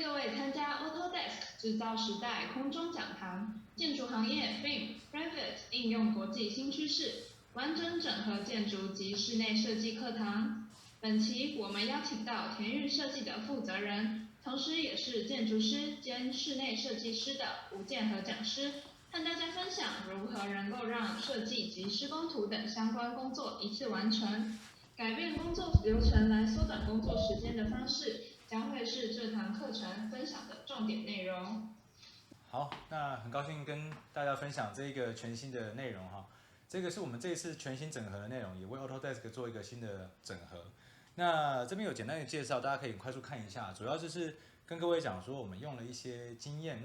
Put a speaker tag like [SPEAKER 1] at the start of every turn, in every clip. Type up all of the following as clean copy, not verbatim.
[SPEAKER 1] 各位参加 Autodesk 制造时代空中讲堂，建筑行业 BIM、Revit 应用国际新趋势，完整整合建筑及室内设计课堂。本期我们邀请到田域设计的负责人，同时也是建筑师兼室内设计师的吴建和讲师，和大家分享如何能够让设计及施工图等相关工作一次完成。改变工作流程来缩短工作时间的方式，将会是这堂课程分享的重点内容。
[SPEAKER 2] 好，那很高兴跟大家分享这个全新的内容哈。这个是我们这一次全新整合的内容，也为 Autodesk 做一个新的整合。那这边有简单的介绍，大家可以快速看一下。主要就是跟各位讲说，我们用了一些经验。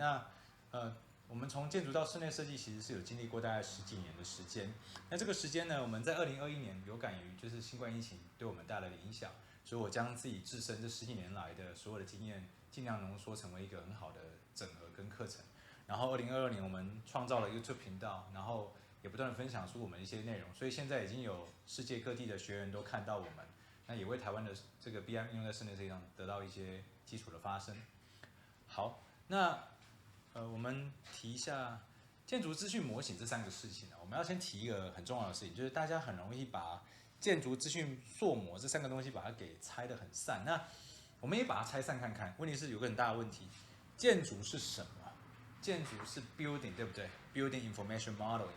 [SPEAKER 2] 我们从建筑到室内设计，其实是有经历过大概10几年的时间。那这个时间呢，我们在2021年有感于就是新冠疫情对我们带来的影响，所以我将自己自身这10几年来的所有的经验，尽量浓缩成为一个很好的整合跟课程。然后2022年我们创造了 YouTube 频道，然后也不断的分享出我们一些内容，所以现在已经有世界各地的学员都看到我们，那也为台湾的这个 BIM 应用在室内设计上得到一些基础的发生。好，我们提一下建筑资讯模型这3个事情我们要先提一个很重要的事情，就是大家很容易把建筑资讯塑模这3个东西把它给拆得很散。那我们也把它拆散看看，问题是有个很大的问题，建筑是什么？建筑是 building 对不对 ？Building information modeling。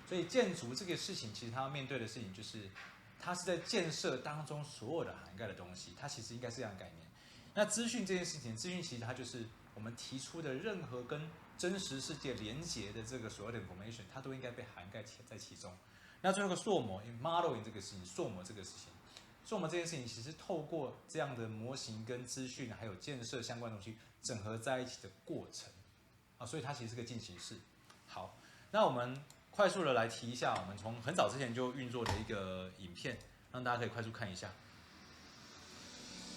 [SPEAKER 2] 所以建筑这个事情，其实它要面对的事情就是，它是在建设当中所有的涵盖的东西，它其实应该是这样的概念。那资讯这件事情，资讯其实它就是我们提出的任何跟真实世界连结的这个所有的 information， 它都应该被涵盖在其中。那最后一个塑模 modeling 这个事情，塑模这个事情，塑模这件事情，其实透过这样的模型跟资讯还有建设相关的东西整合在一起的过程所以它其实是个进行式。好，那我们快速的来提一下，我们从很早之前就运作的一个影片，让大家可以快速看一下。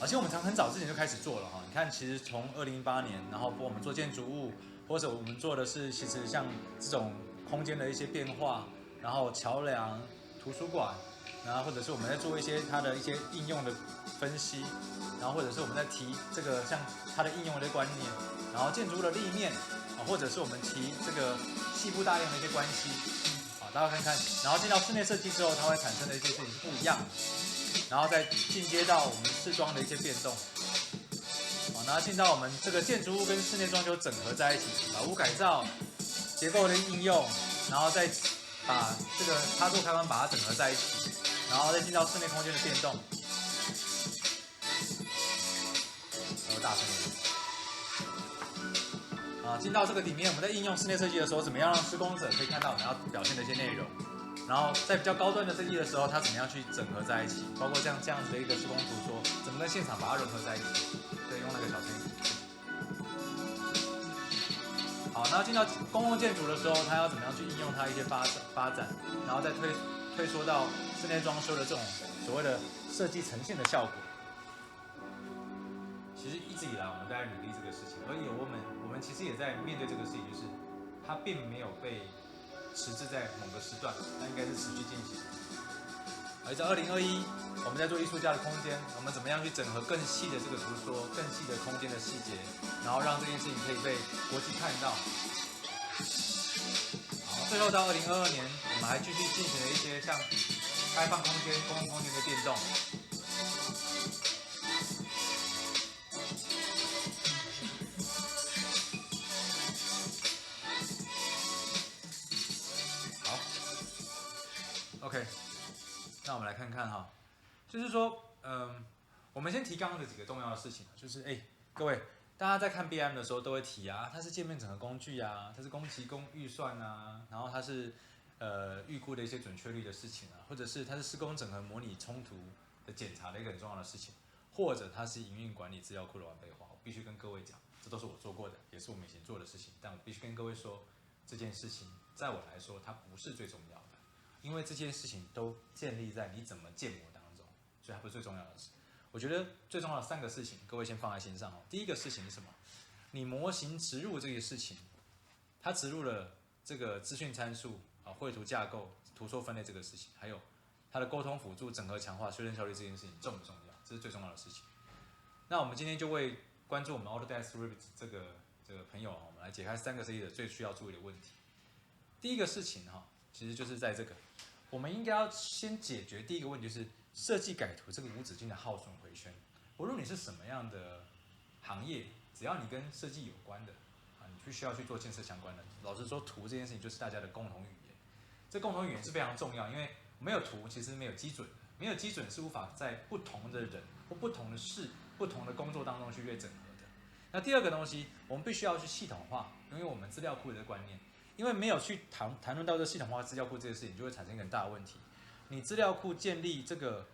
[SPEAKER 2] 而且我们从很早之前就开始做了你看，其实从2018年，然后我们做建筑物，或者我们做的是其实像这种空间的一些变化，然后桥梁、图书馆，然后或者是我们在做一些它的一些应用的分析，然后或者是我们在提这个像它的应用的观念，然后建筑物的立面或者是我们提这个细部大用的一些关系大家看看，然后进到室内设计之后，它会产生的一些事情是不一样的。然后再进阶到我们视装的一些变动，然后进到我们这个建筑物跟室内装修整合在一起，老屋改造、结构的应用，然后再把这个插座开关把它整合在一起，然后再进到室内空间的变动，大声一点进到这个里面，我们在应用室内设计的时候，怎么样让施工者可以看到我们要表现的一些内容？然后在比较高端的设计的时候，它怎么样去整合在一起？包括像这样子的一个施工图说，怎么跟现场把它融合在一起？对，用那个小声音。好，然后进到公共建筑的时候，它要怎么样去应用它一些发展，然后再退缩到室内装修的这种所谓的设计呈现的效果。其实一直以来我们都在努力这个事情，而且我们其实也在面对这个事情，就是它并没有被迟滞在某个时段，它应该是持续进行。而在2021，我们在做艺术家的空间，我们怎么样去整合更细的这个图说，更细的空间的细节，然后让这件事情可以被国际看到。好，最后到2022年，我们还继续进行了一些像开放空间、公共空间的变动。OK， 那我们来看看就是说，我们先提刚刚的几个重要的事情，就是各位，大家在看 BIM 的时候都会提它是界面整合工具它是提供预算然后它是预估的一些准确率的事情或者是它是施工整合模拟冲突的检查的一个很重要的事情，或者它是营运管理资料库的完备化。我必须跟各位讲，这都是我做过的，也是我们以前做的事情，但我必须跟各位说，这件事情在我来说，它不是最重要的。因为这件事情都建立在你怎么建模当中，所以它不是最重要的事。我觉得最重要的3个事情，各位先放在心上第一个事情是什么？你模型植入这个事情，它植入了这个资讯参数绘图架构、图说分类这个事情，还有它的沟通辅助、整合强化、修正效率这件事情重不重要？这是最重要的事情。那我们今天就为关注我们 Autodesk Revit 这个朋友，我们来解开3个设计者最需要注意的问题。第一个事情其实就是在这个，我们应该要先解决第一个问题，就是设计改图这个无止境的耗损回圈。无论你是什么样的行业，只要你跟设计有关的你必须要去做建设相关的。老实说，图这件事情就是大家的共同语言。这共同语言是非常重要，因为没有图其实没有基准的，没有基准是无法在不同的人或不同的事、不同的工作当中去整合的。那第二个东西，我们必须要去系统化，因为我们资料库的观念，因为没有去谈论到这系统化资料库这个事情，就会产生一个很大的问题。你资料库建立这个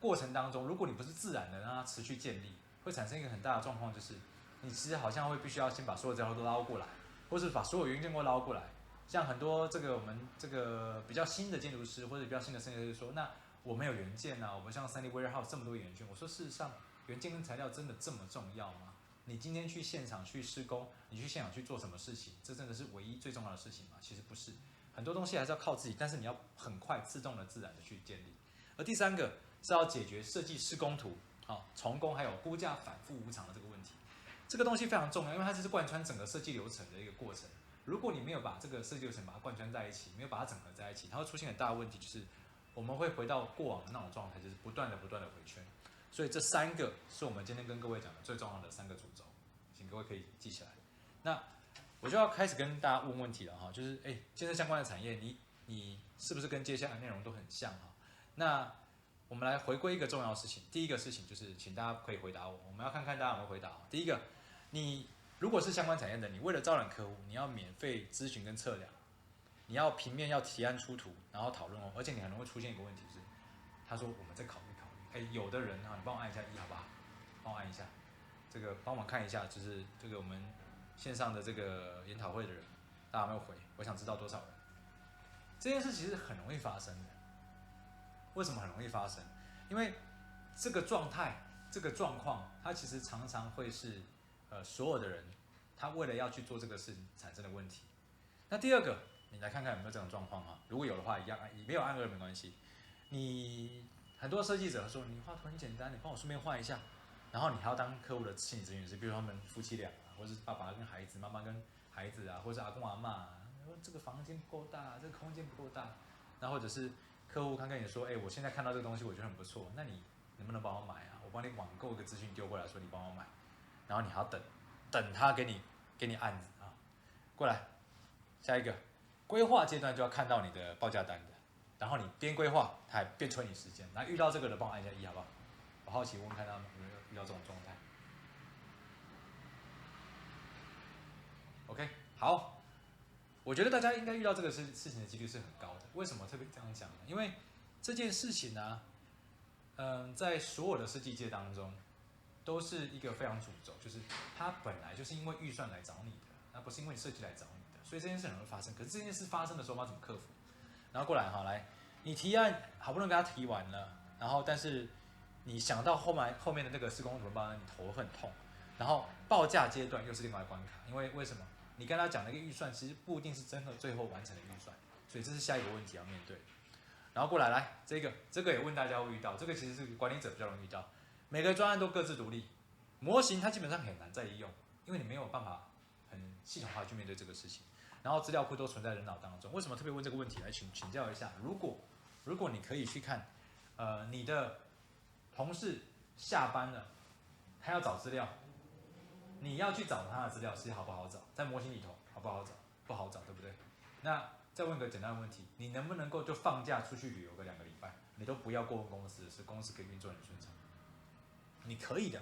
[SPEAKER 2] 过程当中，如果你不是自然的让它持续建立，会产生一个很大的状况，就是你其实好像会必须要先把所有资料都捞过来，或是把所有元件都捞过来。像很多我们比较新的建筑师或者比较新的设计师说，那我们有元件我们像 3D Warehouse 这么多元件，我说事实上元件跟材料真的这么重要吗？你今天去现场去施工，你去现场去做什么事情，这真的是唯一最重要的事情吗？其实不是，很多东西还是要靠自己，但是你要很快、自动的、自然的去建立。而第三个是要解决设计施工图重工还有估价反复无常的这个问题。这个东西非常重要，因为它是贯穿整个设计流程的一个过程。如果你没有把这个设计流程把它贯穿在一起，没有把它整合在一起，它会出现很大的问题，就是我们会回到过往的那种状态，就是不断的回圈。所以这3个是我们今天跟各位讲的最重要的3个主轴，请各位可以记起来。那我就要开始跟大家问问题了就是建设相关的产业，你是不是跟接下来的内容都很像那我们来回归一个重要的事情，第一个事情就是请大家可以回答我们要看看大家有没有回答第一个，你如果是相关产业的，你为了招揽客户，你要免费咨询跟测量，你要平面要提案出图，然后讨论而且你可能会出现一个问题是，他说我们再考虑。有的人你帮我按一下1好不好？帮我按一下，帮我看一下，就是我们线上的这个研讨会的人，大家有没有回？我想知道多少人。这件事其实很容易发生的。为什么很容易发生？因为这个状态、这个状况，它其实常常会是所有的人，他为了要去做这个事情产生的问题。那第二个，你来看看有没有这种状况如果有的话，一样没有按2没关系。你很多设计者说，你画图很简单，你帮我顺便画一下，然后你还要当客户的心理咨询师，比如说他们夫妻俩或者是爸爸跟孩子、妈妈跟孩子或者是阿公阿嬷这个房间不够大，这个空间不够大，那或者是客户他跟你说，我现在看到这个东西我觉得很不错，那你能不能帮我买我帮你网购一个资讯丢过来说你帮我买，然后你还要等他给你案子过来。下一个规划阶段就要看到你的报价单的，然后你边规划他还边催你时间，那遇到这个的帮我按一下1好不好？我好奇问看他们有没有遇到这种状态。OK， 好，我觉得大家应该遇到这个事情的几率是很高的。为什么特别这样讲呢？因为这件事情呢，在所有的设计界当中，都是一个非常主轴，就是它本来就是因为预算来找你的，那不是因为设计来找你的，所以这件事很容易发生。可是这件事发生的时候，我们要怎么克服？然后过来来，你提案好不容易给他提完了，然后但是你想到后面的那个施工图包，你头很痛。然后报价阶段又是另外一个关卡，因为为什么？你跟他讲的一个预算，其实不一定是真的最后完成的预算，所以这是下一个问题要面对。然后过来，这个也问大家会遇到，这个其实是管理者比较容易遇到。每个专案都各自独立，模型它基本上很难再利用，因为你没有办法很系统化去面对这个事情。然后资料库都存在人脑当中，为什么特别问这个问题？来请教一下，如果你可以去看，你的同事下班了，他要找资料，你要去找他的资料，其实好不好找？在模型里头好不好找？不好找，对不对？那再问个简单的问题，你能不能够就放假出去旅游个2个礼拜，你都不要过问公司的事，公司可以运作很顺畅？你可以的，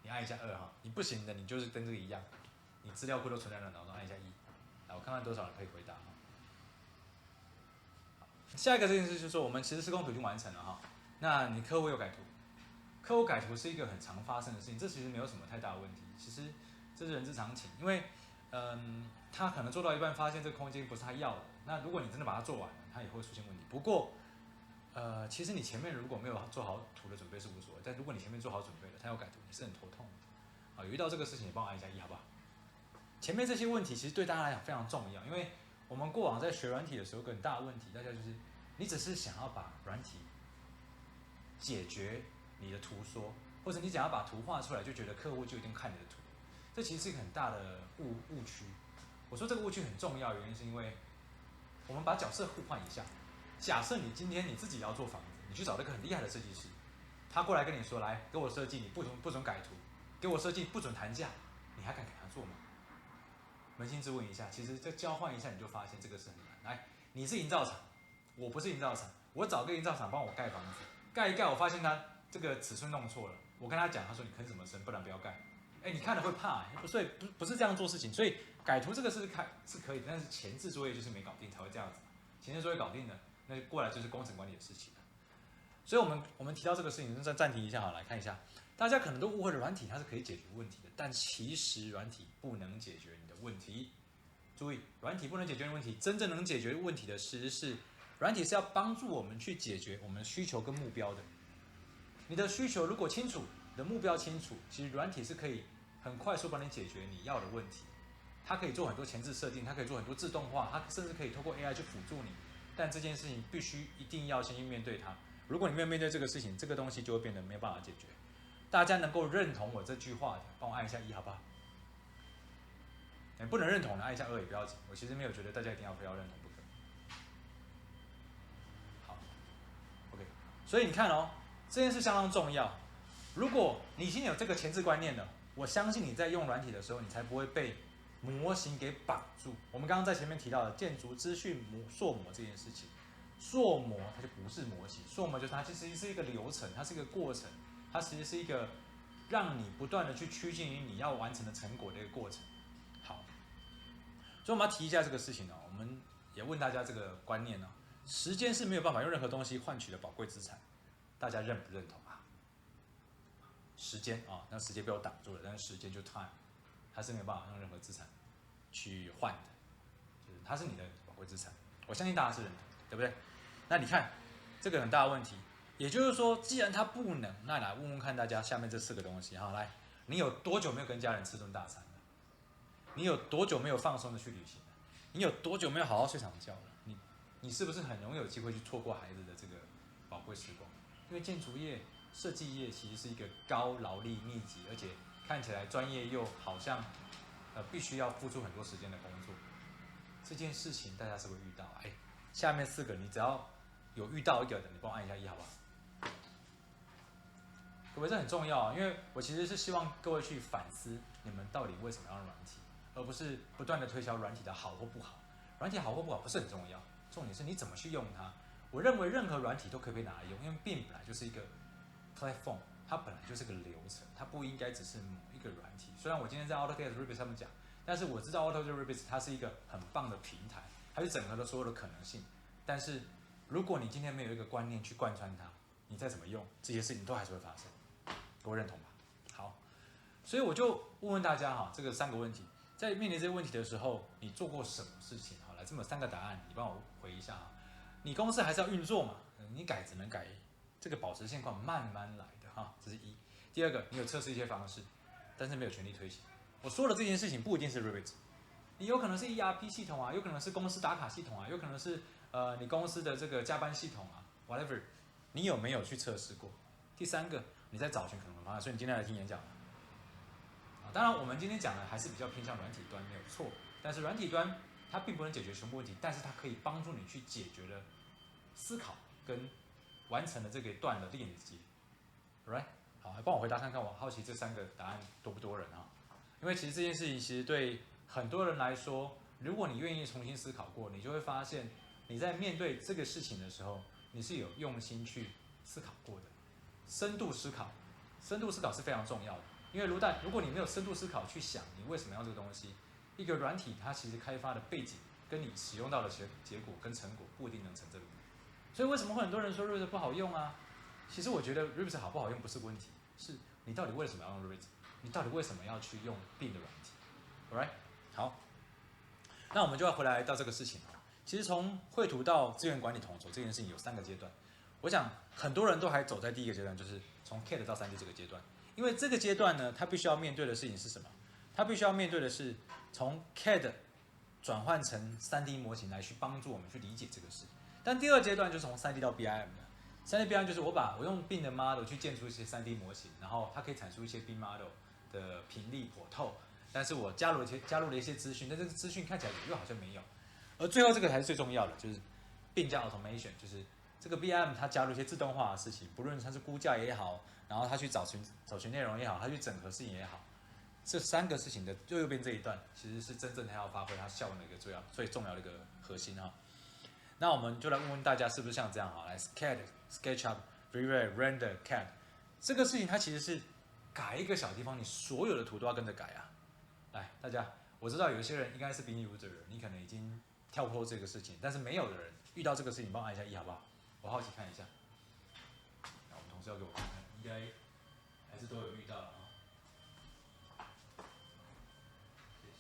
[SPEAKER 2] 你按一下2你不行的，你就是跟这个一样，你资料库都存在人脑中，按一下1。来，我看看多少人可以回答下一个这件事就是说，我们其实施工图已经完成了那你客户有改图，客户改图是一个很常发生的事情，这其实没有什么太大的问题，其实这是人之常情，因为他可能做到一半发现这个空间不是他要的，那如果你真的把它做完了，他也会出现问题。不过其实你前面如果没有做好图的准备是无所谓，但如果你前面做好准备了，他要改图，你是很头痛的有遇到这个事情，你帮我按一下1好不好？前面这些问题其实对大家来讲非常重要，因为我们过往在学软体的时候，有个很大的问题，大家就是你只是想要把软体解决你的图说，或者你只要把图画出来，就觉得客户就一定看你的图，这其实是一个很大的误区。我说这个误区很重要，原因是因为我们把角色互换一下。假设你今天你自己要做房子，你去找那个很厉害的设计师，他过来跟你说，来给我设计，你不准改图，给我设计不准谈价，你还敢给他做吗？扪心自问一下，其实这交换一下，你就发现这个是很难。来，你是营造厂，我不是营造厂，我找个营造厂帮我盖房子，盖一盖，我发现他这个尺寸弄错了，我跟他讲，他说你坑什么深，不然不要盖。你看了会怕，所以不是这样做事情。所以改图这个是可以的，但是前置作业就是没搞定才会这样子。前置作业搞定了，那过来就是工程管理的事情了。所以我们提到这个事情，再暂停一下好，来看一下，大家可能都误会了软体它是可以解决问题的，但其实软体不能解决你的问题。注意，软体不能解决问题，真正能解决问题的其实是软体是要帮助我们去解决我们的需求跟目标的。你的需求如果清楚，你的目标清楚，其实软体是可以很快速帮你解决你要的问题。它可以做很多前置设定，它可以做很多自动化，它甚至可以透过 AI 去辅助你。但这件事情必须一定要先去面对它。如果你没有面对这个事情，这个东西就会变得没有办法解决。大家能够认同我这句话的，帮我按一下1，好不好？不能认同的，按一下2也不要紧。我其实没有觉得大家一定要非要认同不可。好 ，OK。所以你看哦，这件事相当重要。如果你已经有这个前置观念了，我相信你在用软体的时候，你才不会被模型给绑住。我们刚刚在前面提到的建筑资讯塑模这件事情，塑模它就不是模型，塑模就是它其实是一个流程，它是一个过程，它其实是一个让你不断的去趋近于你要完成的成果的一个过程。好，所以我们要提一下这个事情哦，我们也问大家这个观念哦，时间是没有办法用任何东西换取的宝贵资产，大家认不认同啊？时间啊，那时间被我挡住了，但是时间就 time， 它是没有办法用任何资产去换的，就是它是你的宝贵资产。我相信大家是认同，对不对？那你看这个很大的问题，也就是说，既然它不能，那来问问看大家下面这4个东西哈，来，你有多久没有跟家人吃顿大餐了？你有多久没有放松的去旅行了？你有多久没有好好睡场觉了？你是不是很容易有机会去错过孩子的这个宝贵时光？因为建筑业、设计业其实是一个高劳力密集，而且看起来专业又好像必须要付出很多时间的工作。这件事情大家是会遇到，下面4个你只要有遇到一个的，你帮我按一下1，好不好？各位，这很重要啊，因为我其实是希望各位去反思你们到底为什么要用软体，而不是不断的推销软体的好或不好。软体好或不好不是很重要，重点是你怎么去用它。我认为任何软体都可以被拿来用，因为BIM本来就是一个 platform， 它本来就是个流程，它不应该只是某一个软体。虽然我今天在 AutoCAD Revit 上面讲，但是我知道 AutoCAD Revit 它是一个很棒的平台，它是整合了所有的可能性。但是如果你今天没有一个观念去贯穿它，你再怎么用，这些事情都还是会发生。各位认同吧？好，所以我就问问大家哈，这个3个问题，在面临这些问题的时候，你做过什么事情？好，来这么3个答案，你帮我回一下哈。你公司还是要运作嘛，你改只能改这个保持现况，慢慢来的哈，这是1。第2个，你有测试一些方式，但是没有全力推行。我说的这件事情不一定是 Revit， 你有可能是 ERP 系统啊，有可能是公司打卡系统啊，有可能是你公司的这个加班系统啊 ，whatever， 你有没有去测试过？第3个，你在找寻可能的方案，所以你今天来听演讲了。当然，我们今天讲的还是比较偏向软体端，没有错。但是软体端它并不能解决全部问题，但是它可以帮助你去解决了思考跟完成了这个段的链接。Right？ 好，帮我回答看看，我好奇这3个答案多不多人啊？因为其实这件事情其实对很多人来说，如果你愿意重新思考过，你就会发现你在面对这个事情的时候，你是有用心去思考过的。深度思考，深度思考是非常重要的。因为如果你没有深度思考去想你为什么要这个东西，一个软体它其实开发的背景跟你使用到的结果跟成果不一定能成正比。所以为什么会很多人说 Revit 不好用啊？其实我觉得 Revit 好不好用不是问题，是你到底为什么要用 Revit？ 你到底为什么要去用 BIM 的软体 ？Alright， 好，那我们就要回来到这个事情啊。其实从绘图到资源管理统筹这件事情有3个阶段。我想很多人都还走在第1个阶段，就是从 CAD 到 3D 这个阶段。因为这个阶段呢，他必须要面对的事情是什么？他必须要面对的是从 CAD 转换成3D 模型来去帮助我们去理解这个事。但第2阶段就是从3D 到 BIM 了。3D BIM 就是我用 BIM 的 model 去建出一些3D 模型，然后它可以产出一些 BIM model 的平力剖透，但是我加入了一些资讯，但这个资讯看起来又好像没有。而最后这个才是最重要的，就是 BIM 加 automation， 就是这个 BIM 它加入一些自动化的事情，不论它是估价也好，然后它去找寻内容也好，它去整合事情也好，这3个事情的右边这一段，其实是真正它要发挥它效用的一个最重要的一个核心哈。那我们就来问问大家是不是像这样哈，来 SketchUp、SketchUp、Revit、Render、CAD， 这个事情它其实是改一个小地方，你所有的图都要跟着改啊。来，大家，我知道有一些人应该是比你如的人，你可能已经跳脱这个事情，但是没有的人遇到这个事情，帮我按一下1好不好？我好奇看一下。那我们同事要给我看看，应该还是都有遇到了啊。谢谢。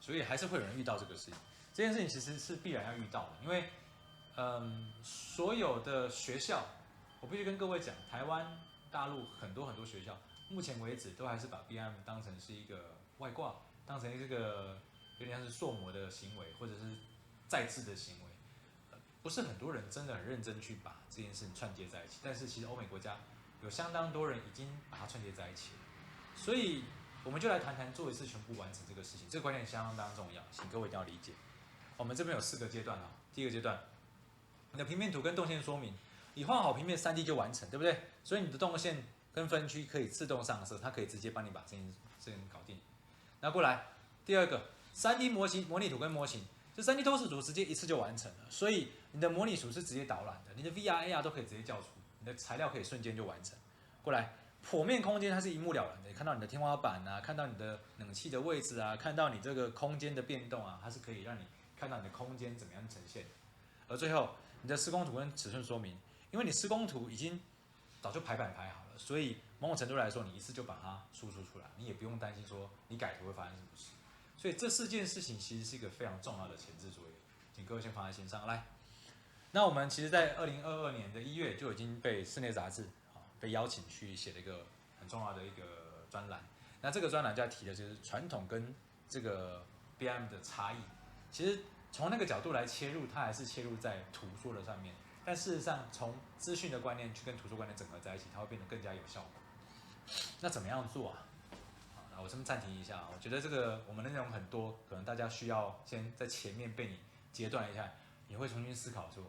[SPEAKER 2] 所以还是会有人遇到这个事情，这件事情其实是必然要遇到的，因为所有的学校，我必须跟各位讲，台湾、大陆很多学校，目前为止都还是把 BIM 当成是一个外挂，当成这个有点像是塑模的行为，或者是再制的行为。不是很多人真的很认真去把这件事情串接在一起，但是其实欧美国家有相当多人已经把它串接在一起了，所以我们就来谈谈做一次全部完成这个事情，这个观念相当重要，请各位一定要理解。我们这边有4个阶段啊，第一个阶段，你的平面图跟动线说明，你画好平面3D 就完成，对不对？所以你的动线跟分区可以自动上色，它可以直接帮你把这件搞定。那过来，第二个，3D 模型、模拟图跟模型，这3D 透视图直接一次就完成了，所以你的模拟图是直接导览的，你的 VR、AR 都可以直接叫出，你的材料可以瞬间就完成。过来，剖面空间它是一目了然的，你看到你的天花板啊，看到你的冷气的位置啊，看到你这个空间的变动啊，它是可以让你看到你的空间怎么样呈现。而最后，你的施工图跟尺寸说明，因为你施工图已经早就排版排好了，所以某种程度来说，你一次就把它输出出来，你也不用担心说你改图会发生什么事。所以这4件事情其实是一个非常重要的前置作业，请各位先放在心上。来，那我们其实在2022年的1月就已经被室内杂志被邀请去写了一个很重要的一个专栏。那这个专栏就要提的就是传统跟这个 BIM 的差异。其实从那个角度来切入，它还是切入在图说的上面，但事实上从资讯的观念去跟图说观念整合在一起，它会变得更加有效果。那怎么样做啊？我这边暂停一下，我觉得这个我们的内容很多，可能大家需要先在前面被你截断一下，你会重新思考说，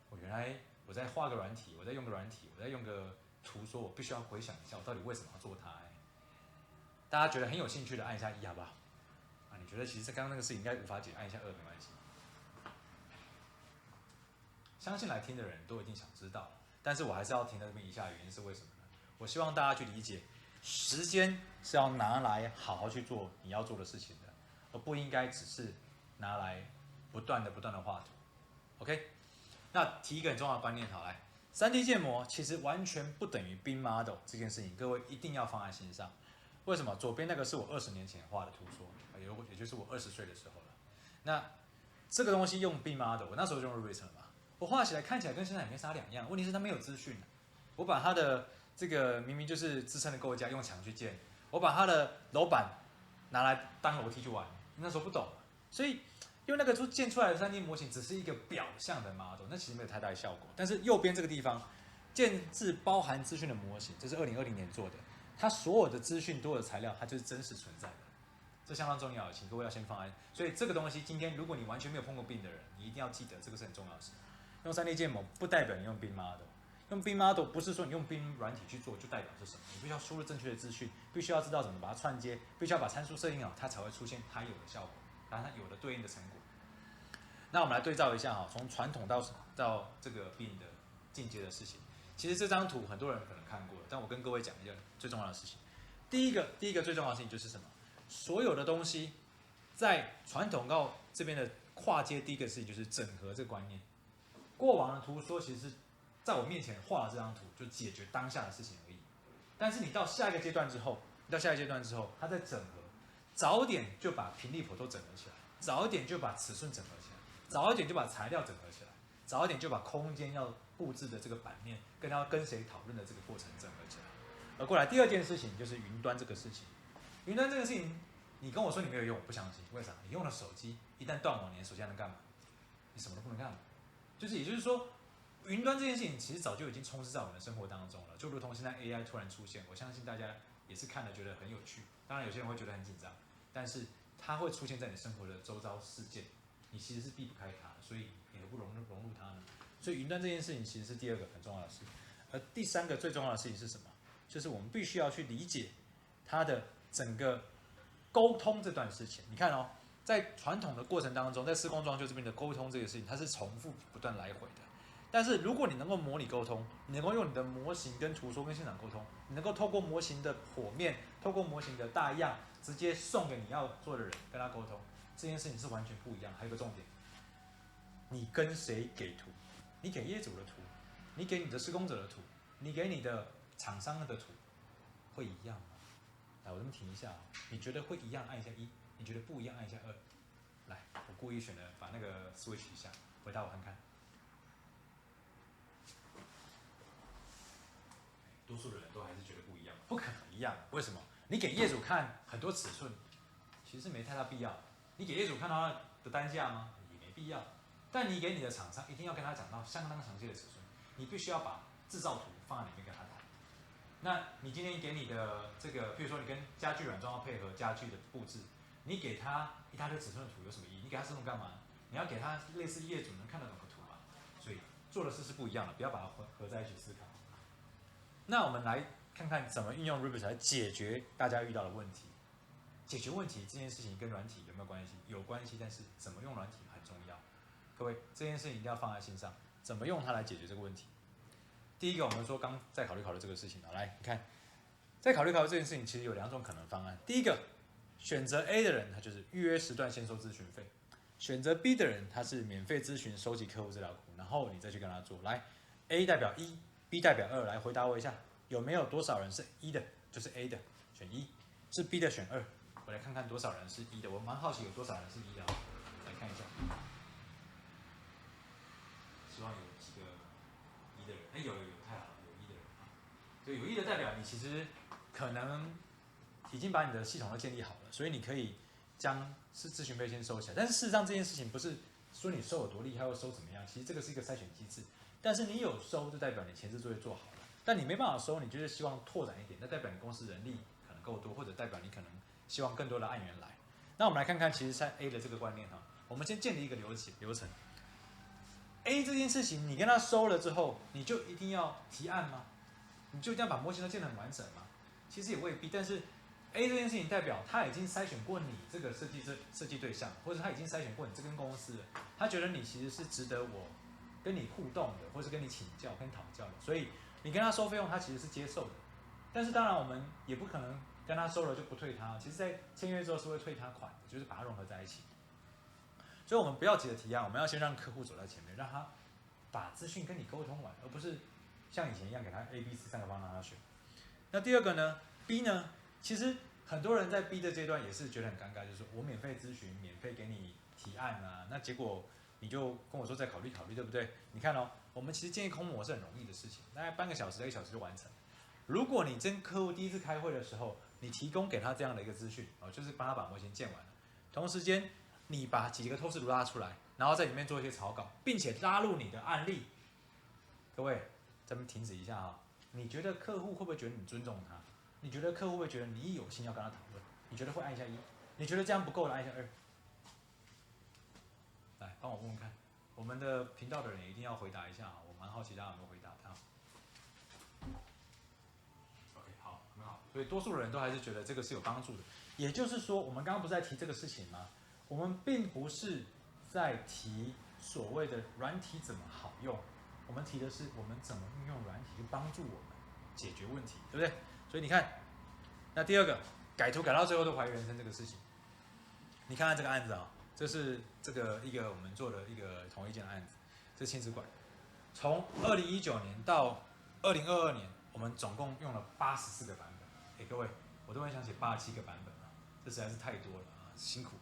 [SPEAKER 2] 我原来我在画个软体，我在用个软体，我在用个图说，我必须要回想一下我到底为什么要做它。大家觉得很有兴趣的按一下1好不好？你觉得其实刚刚那个事情应该无法解，按一下2没关系。相信来听的人都一定想知道，但是我还是要停在这边一下，原因是为什么呢？我希望大家去理解，时间是要拿来好好去做你要做的事情的，而不应该只是拿来不断的画图。OK， 那提一个很重要的观念，好来，3D 建模其实完全不等于 BIM model 这件事情，各位一定要放在心上。为什么？左边那个是我20年前画的图说，也就是我20岁的时候了。那这个东西用 BIM model， 我那时候就用 Revit 了嘛，我画起来看起来跟现在也没啥两样。问题是它没有资讯，我把它的这个明明就是支撑的构架用墙去建，我把它的楼板拿来当楼梯去玩，那时候不懂，所以用那个建出来的 3D 模型只是一个表象的 model， 那其实没有太大的效果。但是右边这个地方，建制包含资讯的模型，这是2020年做的，它所有的资讯多的材料，它就是真实存在的。这相当重要的，请各位要先放在。所以这个东西，今天如果你完全没有碰过 BIM 的人，你一定要记得这个是很重要的事。用3D 建模不代表你用 BIM model， 用 BIM model 不是说你用 BIM 软体去做就代表是什么，你必须要输入正确的资讯，必须要知道怎么把它串接，必须要把参数设定好，它才会出现它有的效果，然后它有的对应的成果。那我们来对照一下哈，从传统到这个 BIM 的进阶的事情。其实这张图很多人可能看过了，但我跟各位讲一件最重要的事情。第一个最重要的事情就是什么？所有的东西在传统到这边的跨阶，第一个事情就是整合这个观念。过往的图说其实是在我面前画了这张图，就解决当下的事情而已。但是你到下一个阶段之后，它在整合，早点就把平力剖都整合起来，早一点就把尺寸整合起来，早一点就把材料整合起来，早一点就把空间要布置的这个版面跟谁讨论的这个过程整合起来。而过来第二件事情就是云端这个事情。云端这个事情，你跟我说你没有用，我不相信。为啥？你用了手机，一旦断网，你的手机还能干嘛？你什么都不能干。也就是说，云端这件事情其实早就已经充斥在我们的生活当中了，就如同现在 AI 突然出现，我相信大家也是看了觉得很有趣，当然有些人会觉得很紧张，但是它会出现在你生活的周遭事件，你其实是避不开它，所以你何不融入它呢？所以云端这件事情其实是第二个很重要的事，而第三个最重要的事情是什么？就是我们必须要去理解它的整个沟通这段事情。你看哦，在传统的过程当中，在施工装修这边的沟通这个事情，它是重复不断来回的。但是如果你能够模拟沟通，你能够用你的模型跟图说跟现场沟通，你能够透过模型的剖面，透过模型的大样，直接送给你要做的人，跟他沟通，这件事情是完全不一样。还有一个重点，你跟谁给图？你给业主的图，你给你的施工者的图，你给你的厂商的图，会一样吗？来，我这么停一下，你觉得会一样按一下1，你觉得不一样按一下2。来，我故意选了把那个 switch 一下，回答我看看。多数的人都还是觉得不一样，不可能一样，为什么？你给业主看很多尺寸，其实没太大必要。你给业主看到他的单价吗？也没必要。但你给你的厂商一定要跟他讲到相当详细的尺寸，你必须要把制造图放在里面跟他谈。那你今天给你的这个，譬如说你跟家具软装要配合家具的布置，你给他一大堆尺寸的图有什么意义？你给他这种干嘛？你要给他类似业主能看得懂的图嘛。所以做的事是不一样的，不要把它合在一起思考。那我们来看看怎么运用 Revit 来解决大家遇到的问题。解决问题这件事情跟软体有没有关系？有关系，但是怎么用软体很重要。各位，这件事情一定要放在心上，怎么用它来解决这个问题？第一个，我们说刚在考虑这个事情啊，来，你看，在考虑这件事情，其实有2种可能方案。第一个，选择 A 的人，他就是预约时段先收咨询费；选择 B 的人，他是免费咨询，收集客户资料库，然后你再去跟他做。来 ，A 代表1，B 代表2，来回答我一下，有没有多少人是1的，就是 A 的，选1；是 B 的选2。我来看看多少人是1的，我蛮好奇有多少人是1的，来看一下。希望有几个1的人，哎，有，太好了，有1的人啊。所以有1的代表你其实可能已经把你的系统都建立好了，所以你可以将咨询费先收起来。但是事实上这件事情不是说你收有多厉害或收怎么样，其实这个是一个筛选机制。但是你有收，就代表你前置作业做好了。但你没办法收，你就是希望拓展一点，那代表你公司人力可能够多，或者代表你可能希望更多的案源来。那我们来看看，其实在 A 的这个观念哈，我们先建立一个流程。A 这件事情，你跟他收了之后，你就一定要提案吗？你就一定要把模型都建得很完整吗？其实也未必。但是 A 这件事情代表他已经筛选过你这个设计对象，或者他已经筛选过你这间公司了，他觉得你其实是值得我跟你互动的，或是跟你请教、跟讨教的，所以你跟他收费用，他其实是接受的。但是当然，我们也不可能跟他收了就不退他，其实在签约之后是会退他款的，就是把它融合在一起。所以我们不要急着提案，我们要先让客户走在前面，让他把资讯跟你沟通完，而不是像以前一样给他 A、B、C 3个方案让他选。那第二个呢 ，B 呢，其实很多人在 B 的阶段也是觉得很尴尬，就是说我免费咨询，免费给你提案啊，那结果你就跟我说再考虑，对不对？你看哦，我们其实建议空模是很容易的事情，大概半个小时、1个小时就完成。如果你跟客户第一次开会的时候，你提供给他这样的一个资讯，就是帮他把模型建完了，同时间你把几个透视图拉出来，然后在里面做一些草稿，并且拉入你的案例。各位，咱们停止一下啊！你觉得客户会不会觉得你尊重他？你觉得客户会觉得你有心要跟他讨论？你觉得会按一下1？你觉得这样不够了，按一下2。来，帮我问问看，我们的频道的人一定要回答一下啊！我蛮好奇大家有没有回答他。OK， 好，很好。所以多数人都还是觉得这个是有帮助的。也就是说，我们刚刚不是在提这个事情吗？我们并不是在提所谓的软体怎么好用，我们提的是我们怎么运用软体去帮助我们解决问题，对不对？所以你看，那第二个改图改到最后都怀疑人生这个事情，你看看这个案子啊，这是一个我们做的一个同一件案子，这是亲子馆，从2019年到2022年，我们总共用了84个版本。各位，我都很想写87个版本啊，这实在是太多了啊，辛苦。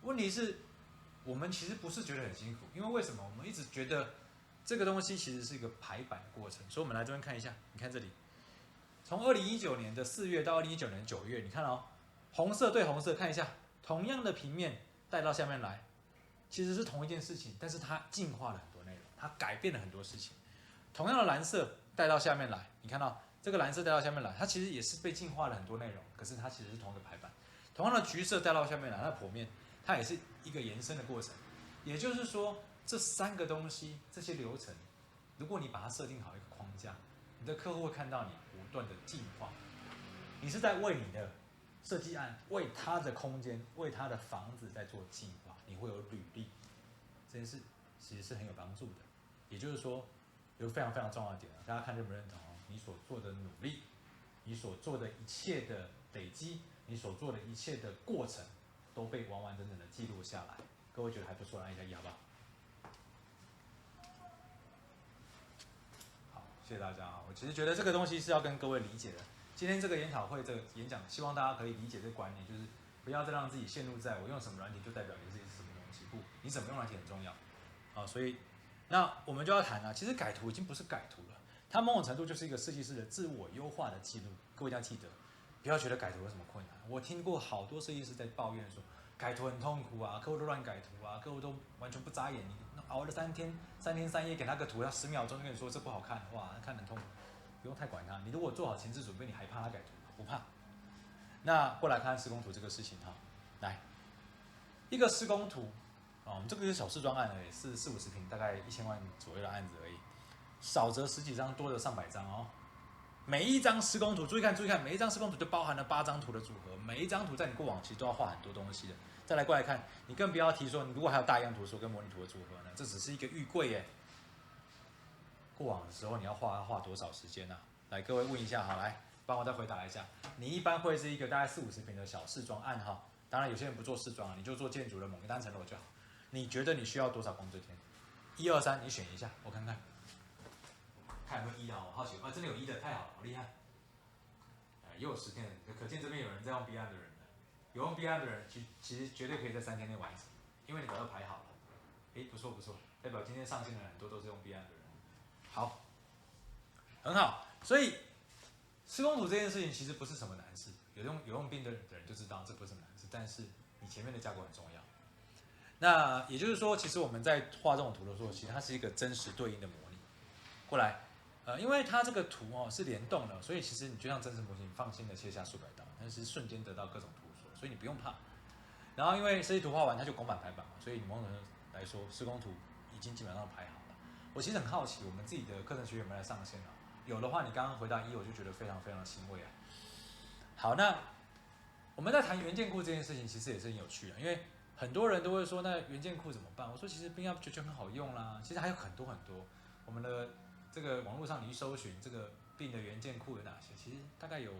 [SPEAKER 2] 问题是，我们其实不是觉得很辛苦，因为为什么？我们一直觉得这个东西其实是一个排版的过程，所以我们来这边看一下，你看这里，从2019年的4月到2019年9月，你看哦，红色对红色，看一下，同样的平面带到下面来，其实是同一件事情，但是它进化了很多内容，它改变了很多事情。同样的蓝色带到下面来，你看到这个蓝色带到下面来，它其实也是被进化了很多内容，可是它其实是同一个排版。同样的橘色带到下面来，它剖面它也是一个延伸的过程。也就是说，这3个东西这些流程，如果你把它设定好一个框架，你的客户会看到你不断的进化。你是在为你的设计案、为他的空间、为他的房子在做进化，你会有履历，这件事其实是很有帮助的。也就是说，有个非常非常重要的点，大家看认不认同哦？你所做的努力，你所做的一切的累积，你所做的一切的过程，都被完完整整的记录下来。各位觉得还不错，按一下1好不好？好，谢谢大家啊！我其实觉得这个东西是要跟各位理解的。今天这个研讨会这个演讲，希望大家可以理解这个观念，就是不要再让自己陷入在我用什么软体就代表你自己是什么东西，不，你怎么用软体很重要。啊，所以那我们就要谈啊，其实改图已经不是改图了，它某种程度就是一个设计师的自我优化的记录。各位一定要记得，不要觉得改图有什么困难。我听过好多设计师在抱怨说，改图很痛苦啊，客户都乱改图啊，客户都完全不眨眼，你熬了3天3夜给他个图，他10秒钟就跟你说这不好看，哇，看得很痛苦。不用太管他，你如果做好前置准备，你还怕他改图吗？不怕。那过来看施工图这个事情哈，来一个施工图。我们这个是小试装案而已，是40-50平，大概1000万左右的案子而已，少则10几张，多则上百张哦。每一张施工图，注意看，每一张施工图就包含了8张图的组合，每一张图在你过往其实都要画很多东西的。再来过来看，你更不要提说，你如果还有大样图说跟模拟图的组合呢，这只是一个预柜耶。过往的时候你要画多少时间啊？来，各位问一下哈，来帮我再回答一下，你一般会是一个大概40-50平的小试装案哈，当然有些人不做试装啊，你就做建筑的某个单层楼就好。你觉得你需要多少工作天？1、2、3，你选一下，我看看，看有没有1的，我好奇啊，真的有1的，太好了，好厉害！又有10天了，可见这边有人在用 B 案的人了，有用 B 案的人其实绝对可以在3天内完成，因为你把它排好了。不错，代表今天上线的很多都是用 B 案的人。好，很好，所以施工图这件事情其实不是什么难事，有用病的人就知道这不是什么难事，但是你前面的架构很重要。那也就是说，其实我们在画这种图的时候，其实它是一个真实对应的模拟。过来，因为它这个图是联动的，所以其实你就像真实模型，放心的切下数百刀，但是瞬间得到各种图所，所以你不用怕。然后因为设计图画完，它就公版排版嘛，所以你某种程度来说，施工图已经基本上排好了。我其实很好奇，我们自己的课程学员们来上线啊，有的话你刚刚回答1，我就觉得非常非常欣慰啊。好，那我们在谈元件库这件事情，其实也是很有趣的，因为很多人都会说，那元件库怎么办？我说其实 BIM 就很好用啦，其实还有很多很多。我们的这个网络上你去搜寻这个 BIM 的元件库有哪些，其实大概有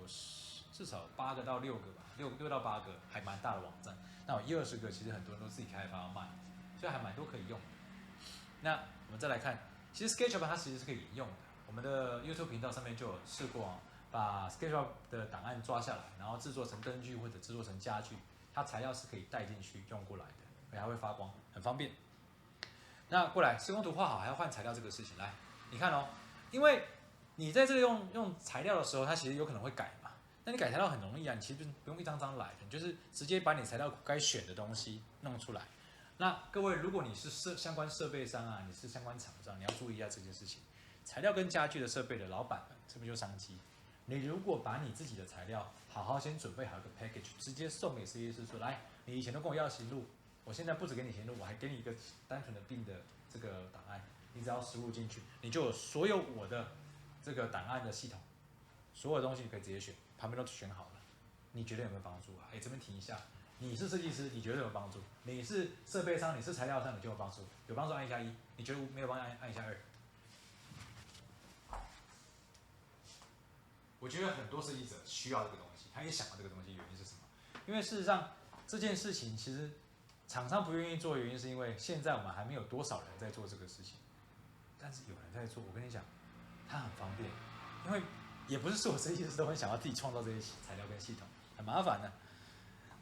[SPEAKER 2] 至少8个到6个吧，6到8个，还蛮大的网站。那有10-20个，其实很多人都自己开发卖，所以还蛮多可以用的。那我们再来看，其实 SketchUp 它其实是可以引用的。我们的 YouTube 频道上面就有试过把 SketchUp 的档案抓下来，然后制作成灯具或者制作成家具，它材料是可以带进去用过来的，而且还会发光，很方便。那过来施工图画好还要换材料这个事情，来你看哦，因为你在这个用材料的时候，它其实有可能会改嘛。那你改材料很容易啊，你其实不用一张张来，你就是直接把你材料该选的东西弄出来。那各位，如果你是相关设备商啊，你是相关厂商，你要注意一下这件事情。材料跟家具的设备的老板们，这不就商机？你如果把你自己的材料好好先准备好一个 package， 直接送给设计师说，来，你以前都跟我要型录，我现在不止给你型录，我还给你一个单纯的BIM的这个档案，你只要输入进去，你就有所有我的这个档案的系统，所有东西你可以直接选，旁边都选好了，你觉得有没有帮助啊？这边停一下。你是设计师，你觉得有帮助？你是设备商，你是材料商，你就有帮助。有帮助按一下1，你觉得没有帮助按一下2。我觉得很多设计者需要这个东西，他也想到这个东西，原因是什么？因为事实上这件事情其实厂商不愿意做的原因，是因为现在我们还没有多少人在做这个事情，但是有人在做。我跟你讲，它很方便，因为也不是所有设计师都很想要自己创造这些材料跟系统，很麻烦的。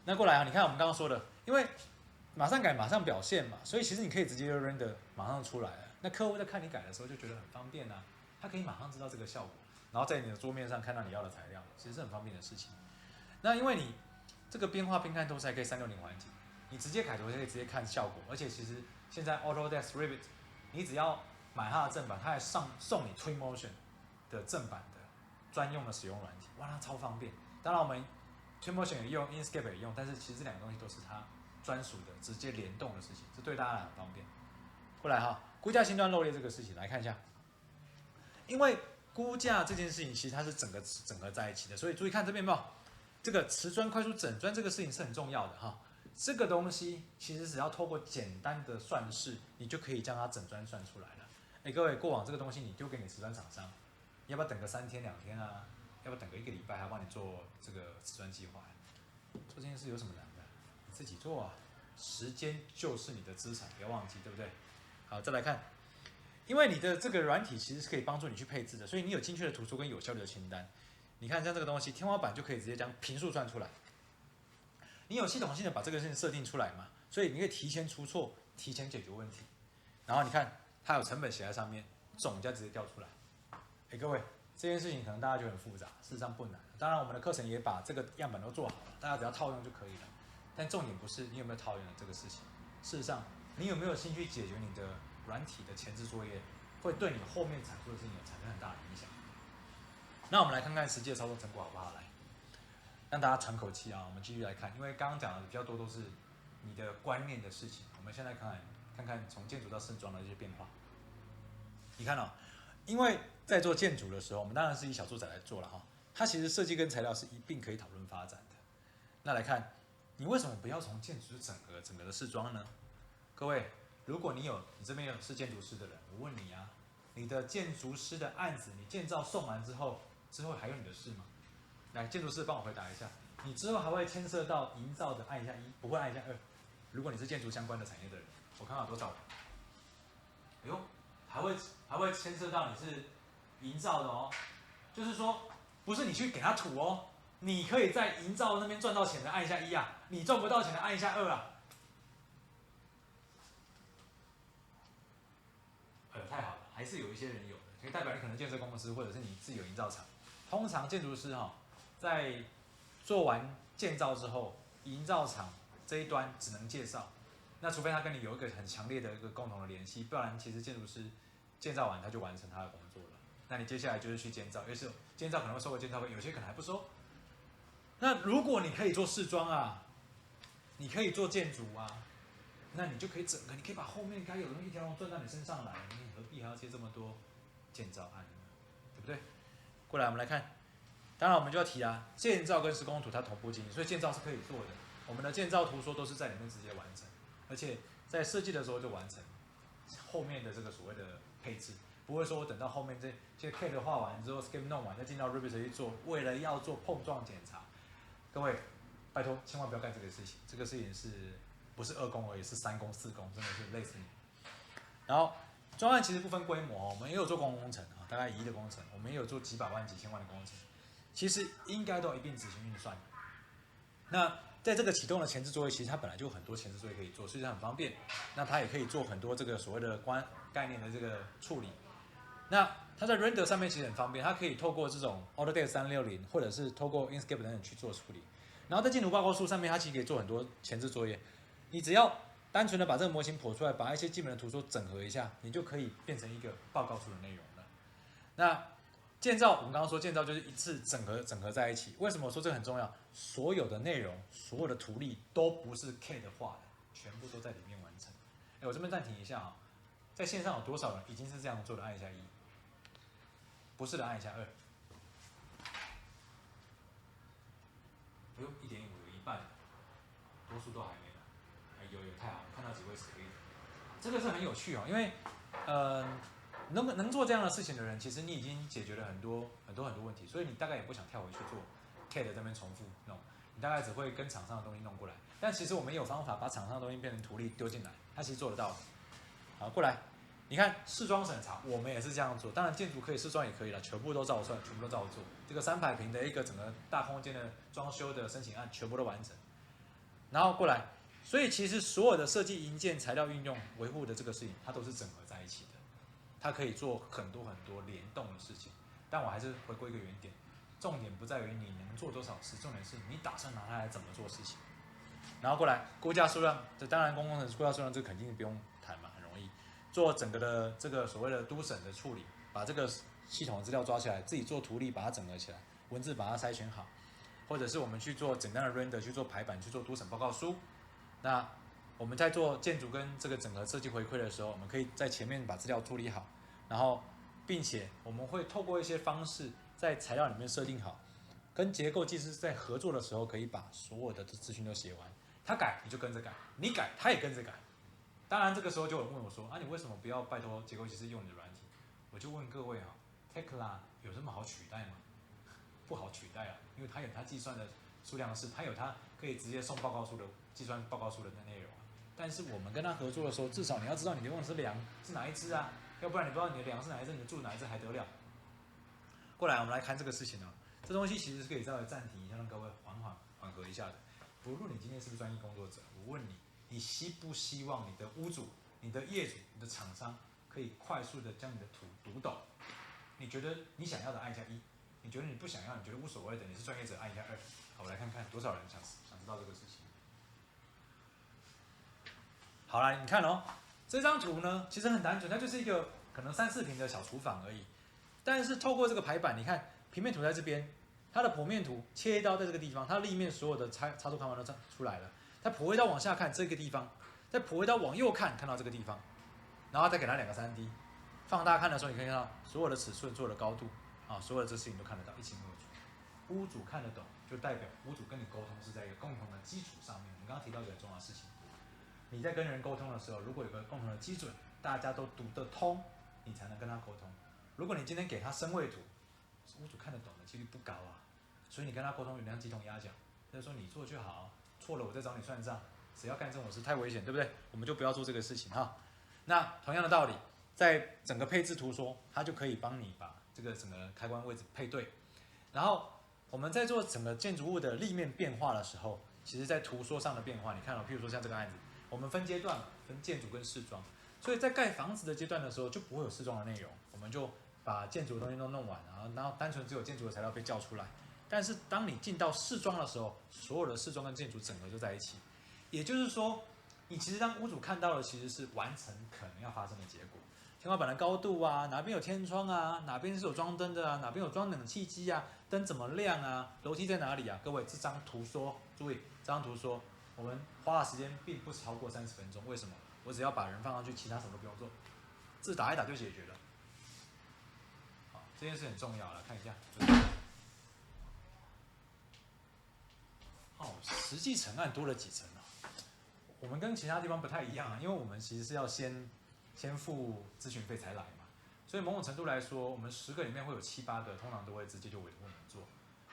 [SPEAKER 2] 那过来啊，你看我们刚刚说的，因为马上改马上表现嘛，所以其实你可以直接 render 马上出来了。那客户在看你改的时候就觉得很方便啊，他可以马上知道这个效果，然后在你的桌面上看到你要的材料，其实是很方便的事情。那因为你这个边画边看都是还可以360环境，你直接改图可以直接看效果，而且其实现在 Autodesk Revit 你只要买它的正版，它还送你 Twinmotion 的正版的专用的使用软体，哇，它超方便。当然我们 Twinmotion 也用 Inkscape 也用，但是其实这两个东西都是它专属的直接联动的事情，这对大家来很方便。过来哈，估价新端漏列这个事情来看一下，因为估价这件事情其实它是整合在一起的，所以注意看这边有没有这个瓷砖快速整砖这个事情是很重要的哈。这个东西其实只要透过简单的算式，你就可以将它整砖算出来了。哎，各位，过往这个东西你丢给你瓷砖厂商，要不要等个3天2天啊？要不要等个1个礼拜，还要帮你做这个瓷砖计划？做这件事有什么难的？你自己做啊！时间就是你的资产，不要忘记，对不对？好，再来看，因为你的这个软体其实是可以帮助你去配置的，所以你有精确的图说跟有效率的清单。你看像这个东西，天花板就可以直接将坪数算出来。你有系统性的把这个事情设定出来嘛，所以你可以提前出错，提前解决问题。然后你看它有成本写在上面，总价直接调出来。哎，各位，这件事情可能大家觉得很复杂，事实上不难。当然我们的课程也把这个样本都做好了，大家只要套用就可以了。但重点不是你有没有套用的这个事情，事实上你有没有兴趣解决你的软体的前置作业，会对你后面产出的事情有产生很大的影响。那我们来看看实际的操作成果好不好？来，让大家喘口气啊！我们继续来看，因为刚刚讲的比较多都是你的观念的事情。我们现在看看从建筑到盛装的这些变化。你看哦，因为在做建筑的时候，我们当然是以小住宅来做了哈。它其实设计跟材料是一并可以讨论发展的。那来看，你为什么不要从建筑整个的试装呢？各位，如果你这边是建筑师的人，我问你啊，你的建筑师的案子，你建造送完之后还有你的事吗？来，建筑师帮我回答一下，你之后还会牵涉到营造的按一下1，不会按一下2。如果你是建筑相关的产业的人，我看到多少？哎呦，还会牵涉到你是营造的哦，就是说不是你去给他土哦，你可以在营造那边赚到钱的按一下1啊，你赚不到钱的按一下2啊。太好了，还是有一些人有的，所以代表你可能建设公司或者是你自己有营造厂。通常建筑师在做完建造之后，营造厂这一端只能介绍，那除非他跟你有一个很强烈的一个共同的联系，不然其实建筑师建造完他就完成他的工作了。那你接下来就是去监造，有些监造可能会收个监造费，有些可能还不收。那如果你可以做试装啊，你可以做建筑啊，那你就可以整个，你可以把后面该有的东西一条龙赚到你身上来，你何必还要接这么多建造案呢？对不对？过来我们来看，当然我们就要提啊，建造跟施工图它同步进行，所以建造是可以做的。我们的建造图说都是在里面直接完成，而且在设计的时候就完成后面的这个所谓的配置，不会说我等到后面这些 CAD 画完之后 ，Scheme 弄完再进到 Revit 去做，为了要做碰撞检查。各位，拜托千万不要干这个事情，这个事情不是2工而已，是3工4工，真的是累死你。然后专案其实不分规模，我们也有做公共工程大概1亿的工程，我们也有做几百万几千万的工程，其实应该都有一并执行运算。那在这个启动的前置作业，其实它本来就有很多前置作业可以做，所以它很方便。那它也可以做很多这个所谓的概念的这个处理。那它在 render 上面其实很方便，它可以透过这种 AutoCAD 360，或者是透过 Inkscape 等等去做处理。然后在建筑报告书上面，它其实可以做很多前置作业。你只要单纯的把这个模型剖出来，把一些基本的图说整合一下，你就可以变成一个报告书的内容了。那建造，我们刚刚说建造就是一次整合在一起。为什么我说这个很重要？所有的内容、所有的图例都不是 CAD 画的，全部都在里面完成。我这边暂停一下在线上有多少人已经是这样做的？按一下1，不是的按一下2。哎呦，1.5有一半，多数都还没来。有太好了，看到几位是可以的。这个是很有趣因为能做这样的事情的人，其实你已经解决了很多问题，所以你大概也不想跳回去做 CAD 这边重复弄，你大概只会跟厂商的东西弄过来。但其实我们也有方法把厂商的东西变成图例丢进来，它其实做得到的。好，过来，你看试装审查，我们也是这样做。当然建筑可以试装也可以了，全部都照算，全部都照做。这个300平的一个整个大空间的装修的申请案，全部都完成。然后过来，所以其实所有的设计、营建、材料运用、维护的这个事情，它都是整合在一起的。它可以做很多联动的事情。但我还是回归一个原点，重点不在于你能做多少事，重点是你打算拿它来怎么做事情。然后过来估价数量，这当然公共工程估价数量这肯定不用谈嘛，很容易。做整个的这个所谓的都审的处理，把这个系统的资料抓起来，自己做图例把它整合起来，文字把它筛选好，或者是我们去做简单的 render， 去做排版，去做都审报告书。那我们在做建筑跟这个整合设计回馈的时候，我们可以在前面把资料处理好，然后并且我们会透过一些方式在材料里面设定好，跟结构技师在合作的时候，可以把所有的资讯都写完。他改你就跟着改，你改他也跟着改。当然这个时候就有人问我说，啊，你为什么不要拜托结构技师用你的软体？我就问各位啊 ，Tekla 有这么好取代吗？不好取代啊，因为它有它计算的数量是，它有它可以直接送报告书的计算报告书的内容。但是我们跟他合作的时候，至少你要知道你用的是梁是哪一支啊，要不然你不知道你的梁是哪一支，你的柱哪一支还得了？过来，我们来看这个事情啊，这东西其实是可以稍微暂停一下，让各位缓和一下的。不论你今天是不是专业工作者，我问你，你希不希望你的屋主、你的业主、你的厂商可以快速的将你的图读懂？你觉得你想要的按一下1，你觉得你不想要，你觉得无所谓的，你是专业者按一下2。好，我来看看多少人想知道这个事情。好啦，你看哦，这张图呢，其实很单纯，它就是一个可能3、4平的小厨房而已。但是透过这个排版，你看平面图在这边，它的剖面图切一刀在这个地方，它立面所有的插图看完都出来了。它剖一刀往下看这个地方，再剖一刀往右看到这个地方，然后再给它2个3D， 放大看的时候，你可以看到所有的尺寸、所有的高度啊，所有的这事情都看得到，一清二楚。屋主看得懂，就代表屋主跟你沟通是在一个共同的基础上面。我们刚刚提到一个很重要的事情。你在跟人沟通的时候，如果有个共同的基准，大家都读得通，你才能跟他沟通。如果你今天给他身位图，屋主看得懂的几率不高啊，所以你跟他沟通有点像鸡同鸭讲，就是说你做就好，错了我再找你算账，谁要干这种事太危险，对不对？我们就不要做这个事情哈。那同样的道理，在整个配置图说，它就可以帮你把这个整个开关位置配对。然后我们在做整个建筑物的立面变化的时候，其实在图说上的变化，你看到，譬如说像这个案子。我们分阶段，分建筑跟视装，所以在盖房子的阶段的时候就不会有视装的内容，我们就把建筑的东西都弄完，然后单纯只有建筑的材料被叫出来。但是当你进到视装的时候，所有的视装跟建筑整合就在一起，也就是说，你其实让屋主看到的其实是完成可能要发生的结果，天花板的高度啊，哪边有天窗啊，哪边是有装灯的啊，哪边有装冷气机啊，灯怎么亮啊，楼梯在哪里啊？各位，这张图说，注意这张图说。我们花的时间并不超过30分钟，为什么？我只要把人放上去，其他什么都不用做，字打一打就解决了。好，这件事很重要，来看一下。哦，实际成案多了几层啊？我们跟其他地方不太一样啊，因为我们其实是要先付咨询费才来嘛，所以某种程度来说，我们10个里面会有7、8个，通常都会直接就委托我们做，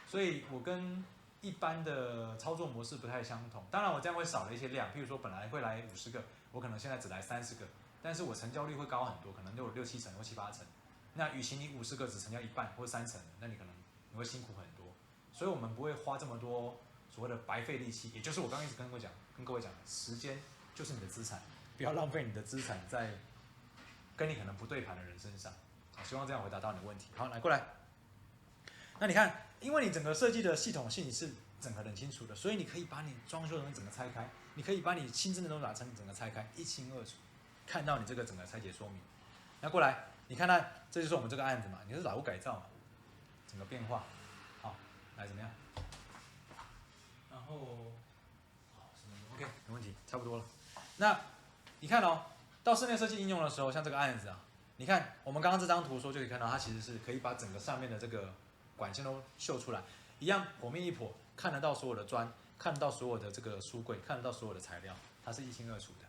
[SPEAKER 2] 所以我跟一般的操作模式不太相同，当然我这样会少了一些量，譬如说本来会来50个，我可能现在只来30个，但是我成交率会高很多，可能就有6、7成或7、8成。那与其你50个只成交1半或3成，那你可能你会辛苦很多，所以我们不会花这么多所谓的白费力气，也就是我刚刚一直跟各位讲，时间就是你的资产，不要浪费你的资产在跟你可能不对盘的人身上。希望这样回答到你的问题。好，来过来。那你看，因为你整个设计的系统性是整合得很清楚的，所以你可以把你装修的东西整个拆开，你可以把你新增的东西把它整个拆开，一清二楚，看到你这个整个拆解说明。那过来，你看看，这就是我们这个案子嘛，你是老屋改造嘛，整个变化，好，来怎么样？然后，好，OK， 没问题，差不多了。那你看哦，到室内设计应用的时候，像这个案子啊，你看我们刚刚这张图说就可以看到，它其实是可以把整个上面的这个管线都秀出来，一样剖面一剖，看得到所有的砖，看得到所有的这个书柜，看得到所有的材料，它是一清二楚的。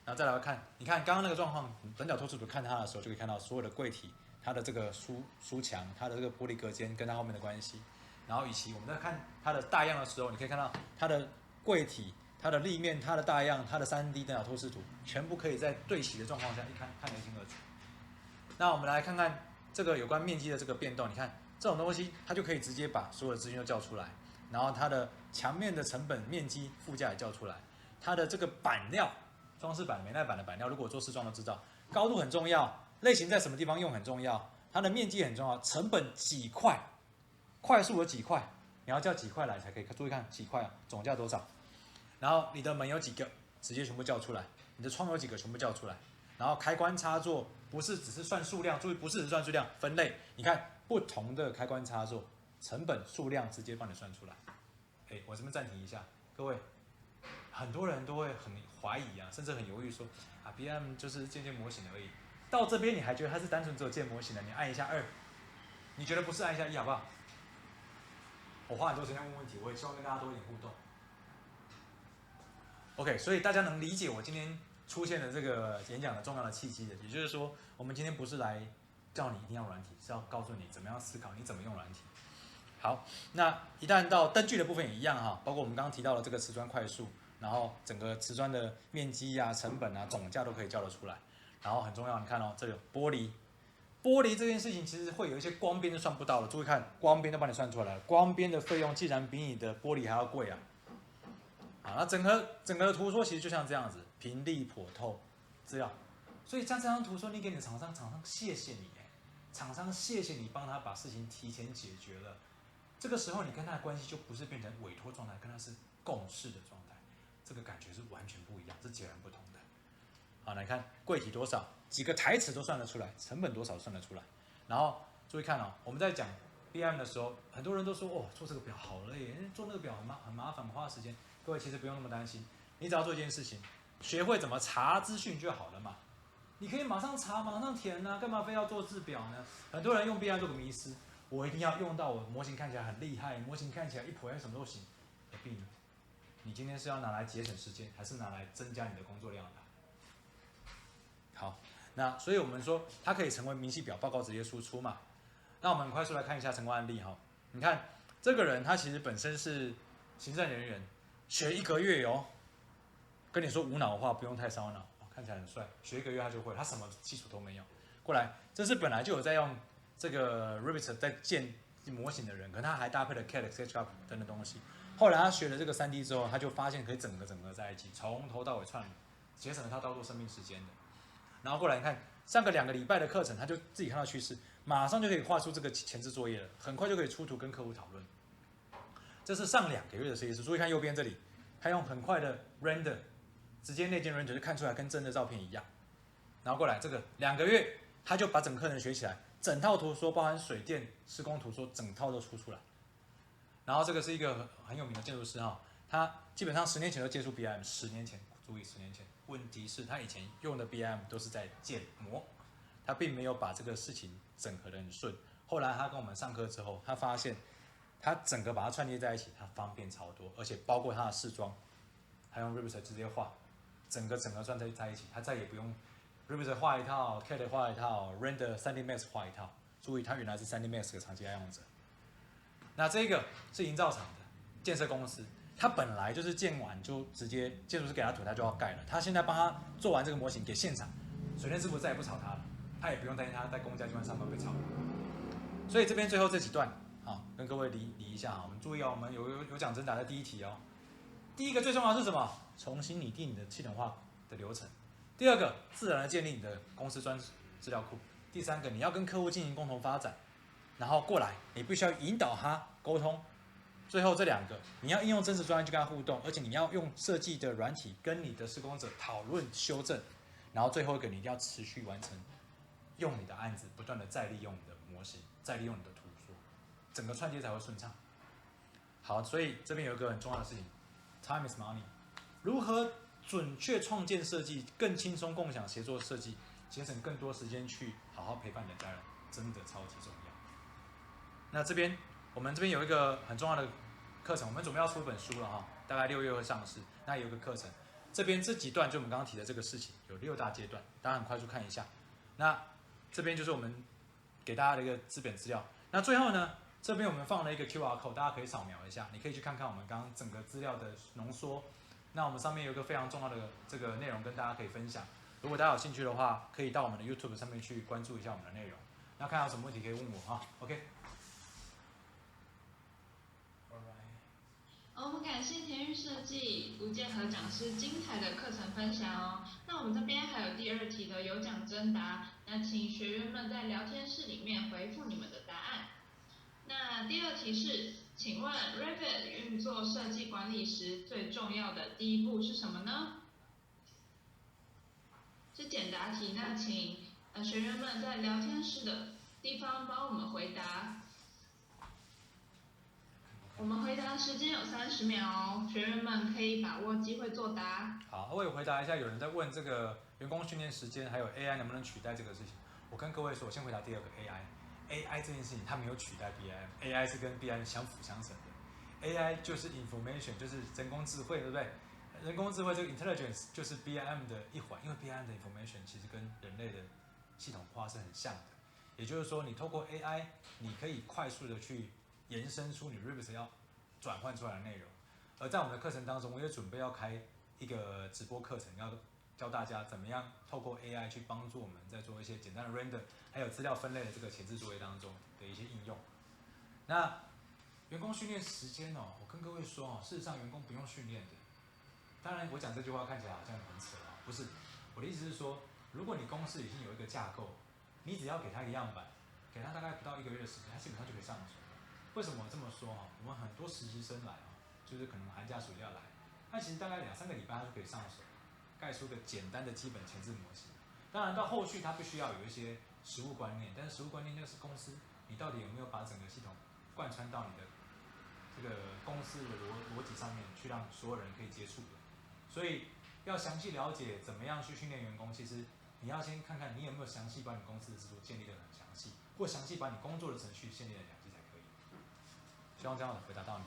[SPEAKER 2] 然后再来看，你看刚刚那个状况，等角透视图看它的时候，就可以看到所有的柜体，它的这个书墙，它的这个玻璃隔间跟它后面的关系。然后以及我们在看它的大样的时候，你可以看到它的柜体、它的立面、它的大样、它的3D 等角透视图，全部可以在对齐的状况下一看得一清二楚。那我们来看看这个有关面积的这个变动，你看这种东西，它就可以直接把所有的资讯都叫出来，然后它的墙面的成本、面积、附加也叫出来，它的这个板料、装饰板、美耐板的板料，如果做试装都知道，高度很重要，类型在什么地方用很重要，它的面积很重要，成本几块，块数有几块，你要叫几块来才可以注意看几块啊，总价多少，然后你的门有几个，直接全部叫出来，你的窗有几个，全部叫出来。然后开关插座不是只是算数量，注意不是只算数量，分类，你看不同的开关插座，成本数量直接帮你算出来。我这边暂停一下，各位，很多人都会很怀疑啊，甚至很犹豫说啊 ，BM 就是建模型而已。到这边你还觉得它是单纯只有建模型的，你按一下2，你觉得不是按一下1好不好？我花很多时间问问题，我也希望跟大家多一点互动。OK， 所以大家能理解我今天出现的这个演讲的重要的契机的，也就是说，我们今天不是来叫你一定要软体，是要告诉你怎么样思考，你怎么用软体。好，那一旦到灯具的部分也一样哈，包括我们刚刚提到的这个瓷砖快速，然后整个瓷砖的面积啊、成本啊、总价都可以叫得出来。然后很重要，你看哦，这里有玻璃，玻璃这件事情其实会有一些光边是算不到的，注意看，光边都帮你算出来了，光边的费用既然比你的玻璃还要贵啊。好，那整个的图说其实就像这样子，平利颇透资料，所以像这张图说，你给你的厂商谢谢你厂商谢谢你帮他把事情提前解决了。这个时候你跟他的关系就不是变成委托状态，跟他是共事的状态，这个感觉是完全不一样，是截然不同的。好，来看柜体多少，几个台词都算得出来，成本多少算得出来。然后注意看哦，我们在讲 BM 的时候，很多人都说哦，做这个表好累，做那个表很麻烦，很花时间。各位其实不用那么担心，你只要做一件事情，学会怎么查资讯就好了嘛。你可以马上查，马上填啊，干嘛非要做制表呢？很多人用 BM 做个迷思，我一定要用到我模型看起来很厉害，模型看起来一普 A 什么都行，何必呢？你今天是要拿来节省时间，还是拿来增加你的工作量的？好，那所以我们说它可以成为明细表报告直接输出嘛。那我们很快速来看一下成功案例哈。你看这个人他其实本身是行政人员，学1个月哦，跟你说无脑化，不用太烧脑，看起来很帅，学1个月他就会，他什么基础都没有。过来，这是本来就有在用这个 Revit 在建模型的人，可能他还搭配了 CAD、SketchUp 等等东西。后来他学了这个3D 之后，他就发现可以整个在一起，从头到尾串，节省了他操作生命时间的。然后过来你看，上个2个礼拜的课程，他就自己看到趋势，马上就可以画出这个前置作业了，很快就可以出图跟客户讨论。这是上2个月的设计师，注意看右边这里，他用很快的 render， 直接内建 render 就看出来跟真的照片一样。然后过来这个2个月，他就把整个课程学起来，整套图说包含水电施工图说整套都出来。然后这个是一个很有名的建筑师哈，他基本上10年前就接触 BIM，10年前，注意10年前。问题是，他以前用的 BIM 都是在建模，他并没有把这个事情整合得很顺。后来他跟我们上课之后，他发现他整个把它串接在一起，它方便超多，而且包括他的试装，他用 Revit 直接画，整个串在一起，他再也不用 Revit 画一套 ，CAD 画一套 ，Render 3D Max 画一套。注意，他原来是3D Max 的长期爱用者。那这个是营造厂的建设公司。他本来就是建完就直接建筑师给他图，他就要盖了。他现在帮他做完这个模型给现场，水电师傅再也不吵他了，他也不用担心他在公家机关上班被吵。所以这边最后这几段啊，跟各位理一下啊，我们注意哦，我们有奖征答在第1题哦。第一个最重要的是什么？重新拟定你的系统化的流程。第2个，自然的建立你的公司专资料库。第3个，你要跟客户进行共同发展，然后过来，你必须要引导他沟通。最后这2个，你要应用真实专案去跟他互动，而且你要用设计的软体跟你的施工者讨论修正，然后最后一个你一定要持续完成，用你的案子不断的再利用你的模型，再利用你的图说，整个串接才会顺畅。好，所以这边有一个很重要的事情 ，time is money， 如何准确创建设计，更轻松共享协作设计，节省更多时间去好好陪伴你的家人，真的超级重要。那我们这边有一个很重要的课程，我们准备要出一本书了哈，大概6月会上市。那有一个课程，这几段就我们刚刚提的这个事情，有6大阶段，大家很快速看一下。那这边就是我们给大家的一个资本资料。那最后呢，这边我们放了一个 QR code， 大家可以扫描一下，你可以去看看我们刚刚整个资料的浓缩。那我们上面有一个非常重要的这个内容跟大家可以分享。如果大家有兴趣的话，可以到我们的 YouTube 上面去关注一下我们的内容。那看有什么问题可以问我哈 ，OK。
[SPEAKER 1] 我们感谢田玉设计吴建和讲师精彩的课程分享哦。那我们这边还有第2题的有奖征答，那请学员们在聊天室里面回复你们的答案。那第2题是，请问 Revit 运作设计管理时最重要的第1步是什么呢？是简答题，那请学员们在聊天室的地方帮我们回答。我们回答时间有30秒哦，学员们可以把握机会作答。
[SPEAKER 2] 好，我也回答一下，有人在问这个员工训练时间还有 AI 能不能取代这个事情。我跟各位说，我先回答第二个 AI。AI 这件事情它没有取代 BIM，AI 是跟 BIM 相辅相成的。AI 就是 information， 就是人工智慧，对不对？人工智慧这个 intelligence 就是 BIM 的一环，因为 BIM 的 information 其实跟人类的系统化是很像的。也就是说，你透过 AI， 你可以快速的去延伸出你 Revit 要转换出来的内容。而在我们的课程当中，我也准备要开一个直播课程，要教大家怎么样透过 AI 去帮助我们在做一些简单的 render， 还有资料分类的这个前置作业当中的一些应用。那员工训练时间哦，我跟各位说哦，事实上员工不用训练的。当然，我讲这句话看起来好像很扯啊，不是。我的意思是说，如果你公司已经有一个架构，你只要给他一个样板，给他大概不到1个月的时间，他基本上就可以上手。为什么我这么说啊？我们很多实习生来啊，就是可能寒假暑假来，那其实大概2、3个礼拜他就可以上手，盖出个简单的基本前置模型。当然到后续他必须要有一些实务观念，但是实务观念就是公司你到底有没有把整个系统贯穿到你的这个公司的逻辑上面，去让所有人可以接触的。所以要详细了解怎么样去训练员工，其实你要先看看你有没有详细把你公司的制度建立得很详细，或详细把你工作的程序建立得详细才可以。希望这样回答到你。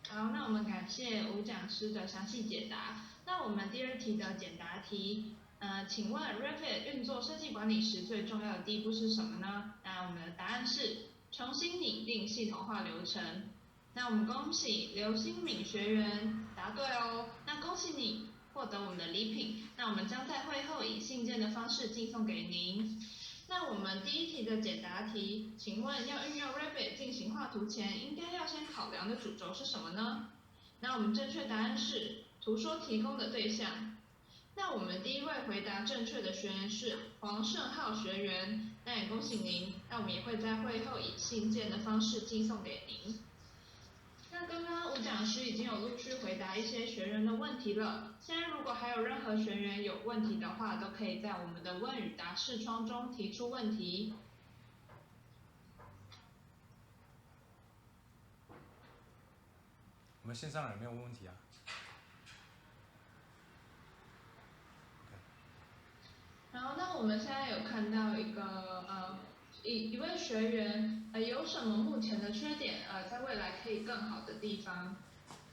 [SPEAKER 1] 好，那我们感谢吴讲师的详细解答。那我们第2题的简答题，请问 Revit 运作设计管理时最重要的第一步是什么呢？那我们的答案是重新拟定系统化流程。那我们恭喜刘新敏学员答对哦，那恭喜你获得我们的礼品。那我们将在会后以信件的方式寄送给您。那我们第1题的简答题，请问要运用 Revit 进行画图前，应该要先考量的主轴是什么呢？那我们正确答案是图说提供的对象。那我们第1位回答正确的学员是黄胜浩学员，那也恭喜您。那我们也会在会后以信件的方式寄送给您。那刚刚吴讲师已经有陆续回答一些学员的问题了，现在如果还有任何学员有问题的话，都可以在我们的问与答视窗中提出问题。
[SPEAKER 2] 我们线上的人没有问题啊。
[SPEAKER 1] 然后，那我们现在有看到一个一位学员有什么目前的缺点在未来可以更好的地方？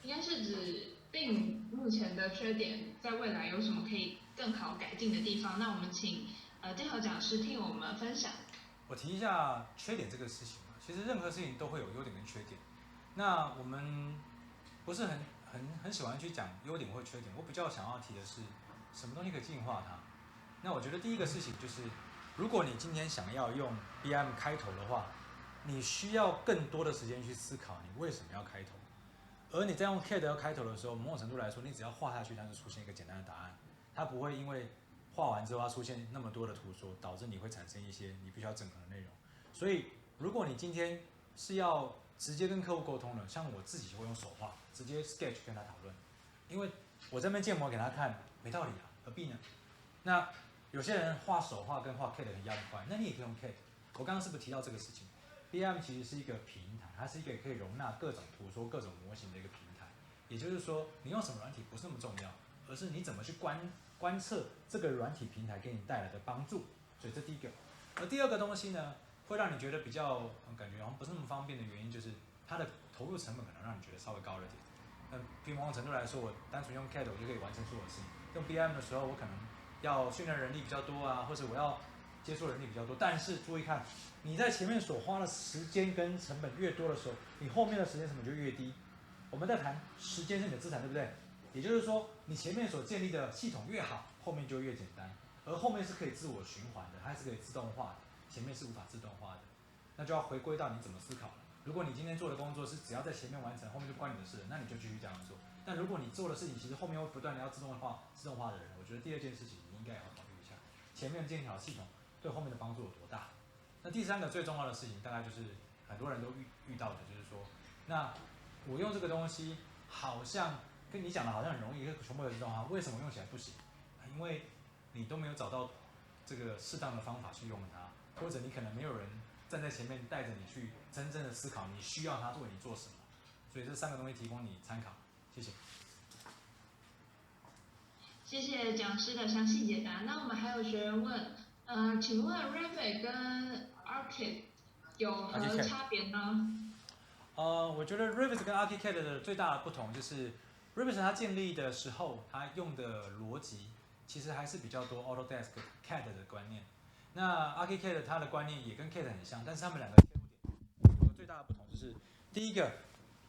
[SPEAKER 1] 应该是指并目前的缺点在未来有什么可以更好改进的地方？那我们请建和讲师替我们分享。
[SPEAKER 2] 我提一下缺点这个事情，其实任何事情都会有优点跟缺点。那我们不是很喜欢去讲优点或缺点，我比较想要提的是什么东西可以进化它。那我觉得第一个事情就是，如果你今天想要用 BIM 开头的话，你需要更多的时间去思考你为什么要开头。而你在用 CAD 要开头的时候，某种程度来说，你只要画下去，它就出现一个简单的答案，它不会因为画完之后它出现那么多的图说，导致你会产生一些你必须要整合的内容。所以，如果你今天是要直接跟客户沟通的，像我自己就会用手画，直接 sketch 跟他讨论，因为我这边建模给他看，没道理啊，何必呢？那有些人画手画跟画 CAD 很一样快，那你也可以用 CAD。我刚刚是不是提到这个事情 ？BIM 其实是一个平台，它是一个可以容纳各种图说、各种模型的一个平台。也就是说，你用什么软体不是那么重要，而是你怎么去观测这个软体平台给你带来的帮助。所以这第一个。而第二个东西呢，会让你觉得比较感觉好像不是那么方便的原因，就是它的投入成本可能让你觉得稍微高了点。凭某种程度来说，我单纯用 CAD 我就可以完成所有事情。用 BIM 的时候，我可能要训练人力比较多啊，或者我要接触人力比较多。但是注意看，你在前面所花的时间跟成本越多的时候，你后面的时间成本就越低。我们在谈时间是你的资产，对不对？也就是说，你前面所建立的系统越好，后面就越简单，而后面是可以自我循环的，它是可以自动化的，前面是无法自动化的。那就要回归到你怎么思考了。如果你今天做的工作是只要在前面完成，后面就关你的事了，那你就继续这样做。但如果你做的事情其实后面会不断的要自动化的人，我觉得第二件事情你应该也要考虑一下，前面建一条系统对后面的帮助有多大。那第三个最重要的事情，大概就是很多人都遇到的，就是说，那我用这个东西好像跟你讲的好像很容易，全部都知道它，为什么用起来不行？因为你都没有找到这个适当的方法去用它，或者你可能没有人站在前面带着你去真正的思考你需要它为你做什么。所以这3个东西提供你参考，谢谢。
[SPEAKER 1] 谢谢讲师的详细解答。那我们还有学员问，请问 Revit 跟 Archicad 有何差别呢？
[SPEAKER 2] 我觉得 Revit 跟 Archicad 的最大的不同就是 Revit 它建立的时候，它用的逻辑其实还是比较多 Autodesk CAD 的观念。那 Archicad 它的观念也跟 CAD 很像，但是它们两个切入点有个最大的不同就是，第一个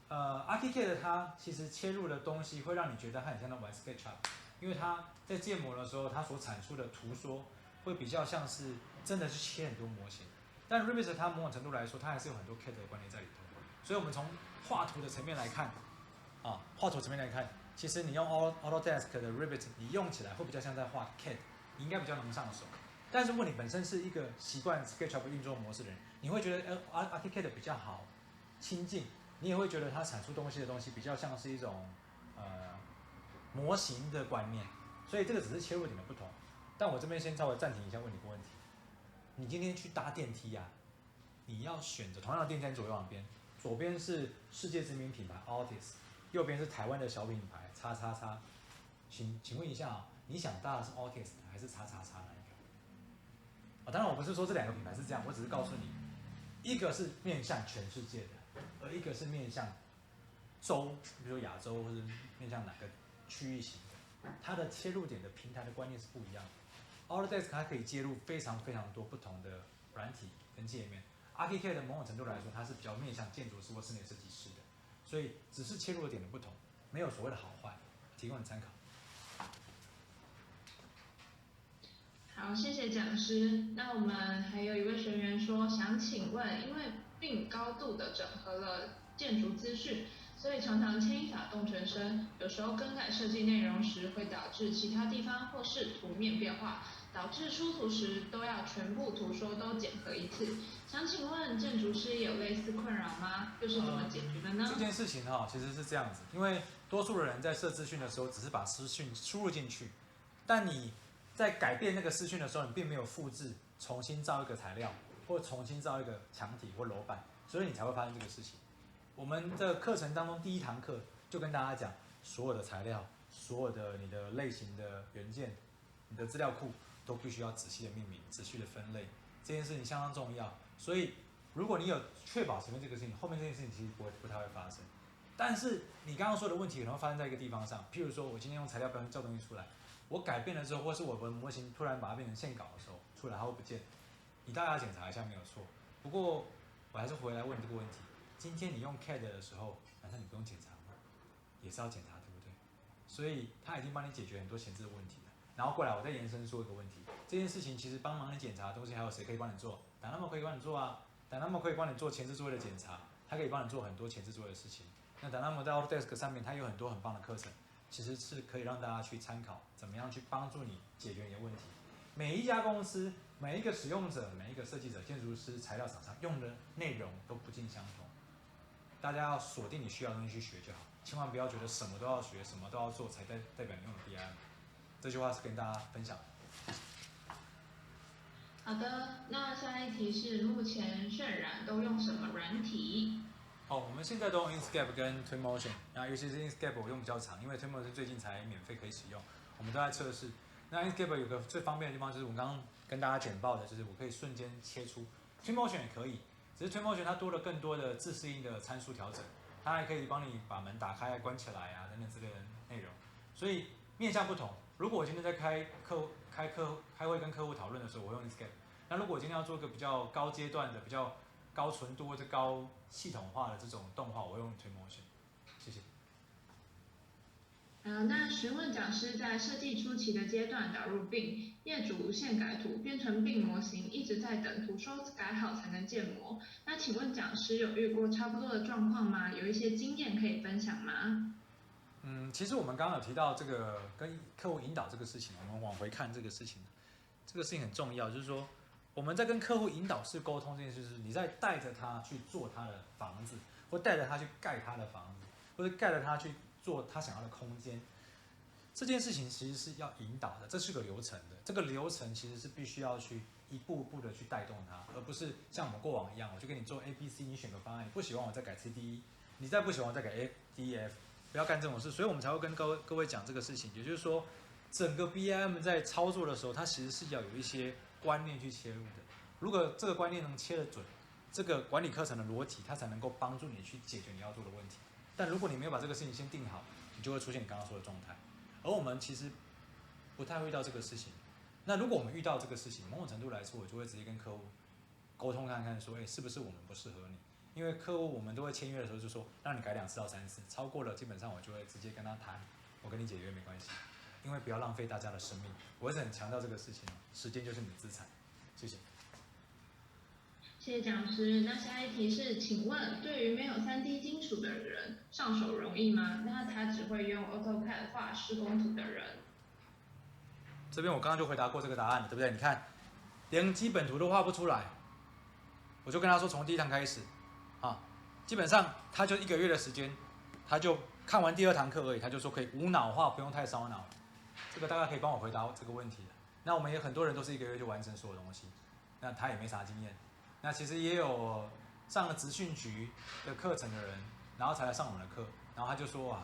[SPEAKER 2] ，Archicad 它其实切入的东西会让你觉得它很像在玩 SketchUp， 因为它在建模的时候，它所阐述的图说会比较像是真的是切很多模型。但 Revit 它某种程度来说，它还是有很多 CAD 的观念在里头。所以我们从画图的层面来看，其实你用 Autodesk 的 Revit， 你用起来会比较像在画 CAD， 你应该比较能上手。但是如果你本身是一个习惯 SketchUp 运作模式的人，你会觉得Archicad 比较好亲近，你也会觉得它产出东西比较像是一种模型的观念。所以这个只是切入点的不同。但我这边先稍微暂停一下，问你一个问题：你今天去搭电梯啊，你要选择同样的电梯左右两边，左边是世界知名品牌 Altis， 右边是台湾的小品牌叉叉叉。请问一下你想搭的是 Altis 还是叉叉叉哪一个？当然我不是说这2个品牌是这样，我只是告诉你，一个是面向全世界的，而一个是面向比如说亚洲或者面向哪个区域型的，它的切入点的平台的观念是不一样的。Autodesk 它可以接入非常非常多不同的软体跟界面。Archicad 的某种程度来说，它是比较面向建筑师或室内设计师的，所以只是切入的点的不同，没有所谓的好坏，提供你参考。
[SPEAKER 1] 好，谢谢讲师。那我们还有一位学员说，想请问，因为并高度的整合了建筑资讯，所以常常牵一发动全身，有时候更改设计内容时，会导致其他地方或是图面变化，导致出图时都要全部图说都检核一次。想请问建筑师也有类似困扰吗？又是怎么解决的呢？
[SPEAKER 2] 这件事情其实是这样子，因为多数的人在设资讯的时候，只是把资讯输入进去，但你在改变那个资讯的时候，你并没有复制，重新造一个材料，或重新造一个墙体或楼板，所以你才会发生这个事情。我们的课程当中第1堂课就跟大家讲，所有的材料，所有的你的类型的元件，你的资料库都必须要仔细的命名，仔细的分类，这件事情相当重要。所以如果你有确保前面这个事情，后面这件事情其实不太会发生。但是你刚刚说的问题可能会发生在一个地方上，譬如说我今天用材料标叫东西出来，我改变了之后，或是我的模型突然把它变成线稿的时候出来它会不见，你大概要检查一下没有错。不过我还是回来问这个问题：今天你用 CAD 的时候，难道你不用检查吗？也是要检查，对不对？所以他已经帮你解决很多前置的问题了。然后过来我再延伸说一个问题：这件事情其实帮忙你检查的东西还有谁可以帮你做？Dynamo可以帮你做啊，Dynamo可以帮你做前置作业的检查，它可以帮你做很多前置作业的事情。那 Dynamo 在 Autodesk 上面，它有很多很棒的课程，其实是可以让大家去参考，怎么样去帮助你解决你的问题。每一家公司、每一个使用者、每一个设计者、建筑师、材料厂商用的内容都不尽相同，大家要锁定你需要的东西去学就好，千万不要觉得什么都要学、什么都要做才代表你用的 BIM。这句话是跟大家分享的。
[SPEAKER 1] 好的，那下一题是目前渲染都用什么软体？
[SPEAKER 2] 我们现在都用 Inkscape 跟 Twinmotion， 那尤其是 Inkscape 我用比较长，因为 Twinmotion 最近才免费可以使用，我们都在测试。那 Inkscape 有个最方便的地方就是我们刚刚跟大家简报的，就是我可以瞬间切出 Twinmotion 也可以，只是 Twinmotion 它多了更多的自适应的参数调整，它还可以帮你把门打开、关起来啊等等之类的内容。所以面向不同，如果我今天在开会跟客户讨论的时候，我用 Inkscape。那如果我今天要做一个比较高阶段的、比较高纯度或者高系统化的这种动画，我会用 Twinmotion。谢谢。
[SPEAKER 1] 那询问讲师在设计初期的阶段导入BIM，业主无限改图变成BIM模型，一直在等图说改好才能建模。那请问讲师有遇过差不多的状况吗？有一些经验可以分享吗？
[SPEAKER 2] 其实我们刚刚有提到这个跟客户引导这个事情，我们往回看这个事情，这个事情很重要，就是说我们在跟客户引导式沟通这件事，就是你在带着他去做他的房子，或带着他去盖他的房子，或者带着他去做他想要的空间。这件事情其实是要引导的，这是个流程的。这个流程其实是必须要去一步步的去带动它，而不是像我们过往一样，我就给你做 A、B、C， 你选个方案，你不喜欢我再改 C、D、E， 你再不喜欢我再改 A、D、F， 不要干这种事。所以我们才会跟各位讲这个事情，也就是说，整个 BIM 在操作的时候，它其实是要有一些观念去切入的。如果这个观念能切得准，这个管理课程的逻辑，它才能够帮助你去解决你要做的问题。但如果你没有把这个事情先定好，你就会出现你刚刚说的状态。而我们其实不太会遇到这个事情。那如果我们遇到这个事情，某种程度来说，我就会直接跟客户沟通看看，说，是不是我们不适合你？因为客户我们都会签约的时候就说，让你改2次到3次，超过了基本上我就会直接跟他谈，我跟你解约没关系，因为不要浪费大家的生命。我一直很强调这个事情，时间就是你的资产。谢谢。
[SPEAKER 1] 谢谢讲师。那下一题是，请问对于没有3D 基础的人上手容易吗？那他只会用 AutoCAD 画施工图的人。
[SPEAKER 2] 这边我刚刚就回答过这个答案了，对不对？你看，连基本图都画不出来，我就跟他说从第1堂开始，基本上他就1个月的时间，他就看完第2堂课而已，他就说可以无脑画，不用太烧脑。这个大概可以帮我回答这个问题了。那我们也很多人都是1个月就完成所有东西，那他也没啥经验。那其实也有上了职训局的课程的人，然后才来上我们的课，然后他就说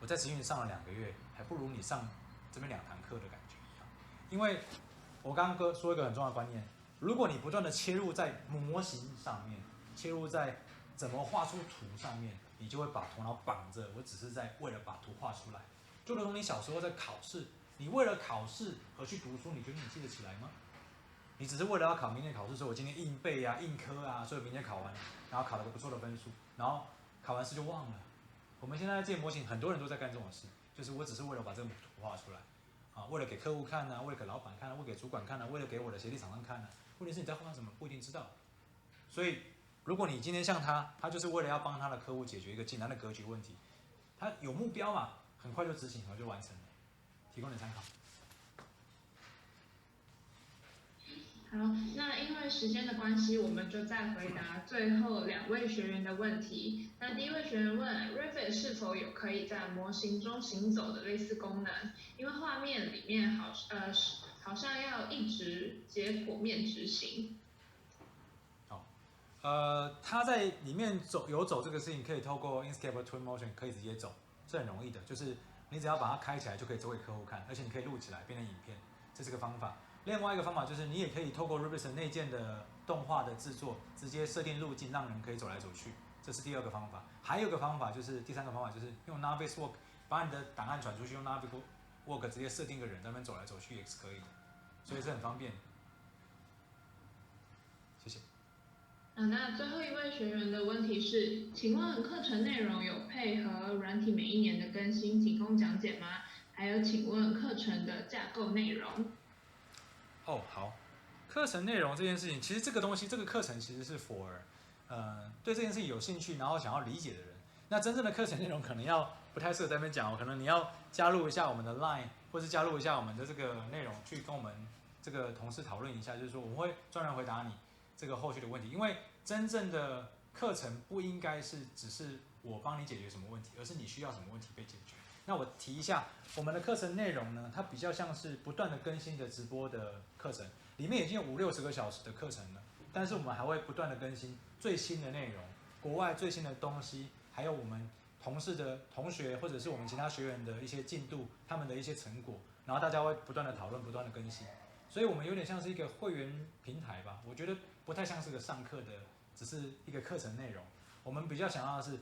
[SPEAKER 2] 我在职训上了2个月，还不如你上这边2堂课的感觉一样。因为我刚刚说一个很重要的观念，如果你不断的切入在模型上面，切入在怎么画出图上面，你就会把头脑绑着，我只是为了把图画出来。就如同你小时候在考试，你为了考试而去读书，你觉得你记得起来吗？你只是为了要考明天考试，所以我今天硬背啊、硬科啊，所以明天考完，然后考了个不错的分数，然后考完试就忘了。我们现在建模型，很多人都在干这种事，就是我只是为了把这个图画出来，为了给客户看啊，为了给老板看啊，为了给主管看啊，为了给我的协力厂商看啊。问题是你在画什么不一定知道。所以如果你今天像他就是为了要帮他的客户解决一个简单的格局问题，他有目标嘛，很快就执行，然后就完成了。提供你参考。
[SPEAKER 1] 好，那因为时间的关系，我们就再回答最后2位学员的问题。那第1位学员问 ，Revit 是否有可以在模型中行走的类似功能？因为画面里面好像要一直接剖面执行。
[SPEAKER 2] 他在里面游走这个事情，可以透过 Inkscape 和 Twinmotion 可以直接走，是很容易的，就是你只要把它开起来就可以走给客户看，而且你可以录起来变成影片，这是个方法。另外一个方法就是你也可以透过 Revit 内建的动画的制作，直接设定路径，让人可以走来走去，这是第2个方法。还有一个方法就是第3个方法，就是用 Navisworks 把你的档案传出去，用 Navisworks 直接设定个人在那边走来走去也是可以的，所以是很方便。谢谢。
[SPEAKER 1] 那最后1位学员的问题是，请问课程内容有配合软体每1年的更新提供讲解吗？还有请问课程的架构内容？
[SPEAKER 2] 好，课程内容这件事情，其实这个课程其实是 for 对这件事情有兴趣，然后想要理解的人。那真正的课程内容可能要不太适合在那边讲，可能你要加入一下我们的 Line， 或是加入一下我们的这个内容，去跟我们这个同事讨论一下，就是说我们会专门回答你这个后续的问题。因为真正的课程不应该是只是我帮你解决什么问题，而是你需要什么问题被解决。那我提一下，我们的课程内容呢，它比较像是不断的更新的直播的课程，里面已经有50-60个小时的课程了，但是我们还会不断的更新最新的内容，国外最新的东西，还有我们同事的同学或者是我们其他学员的一些进度，他们的一些成果，然后大家会不断的讨论，不断的更新，所以我们有点像是一个会员平台吧，我觉得不太像是个上课的，只是一个课程内容，我们比较想要的是，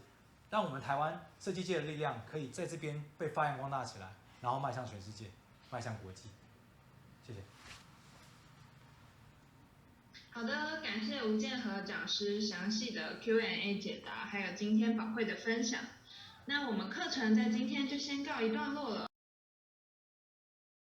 [SPEAKER 2] 让我们台湾设计界的力量可以在这边被发扬光大起来，然后迈向全世界，迈向国际。谢谢。
[SPEAKER 1] 好的，感谢吴建和讲师详细的 Q&A 解答，还有今天宝贵的分享。那我们课程在今天就先告一段落了。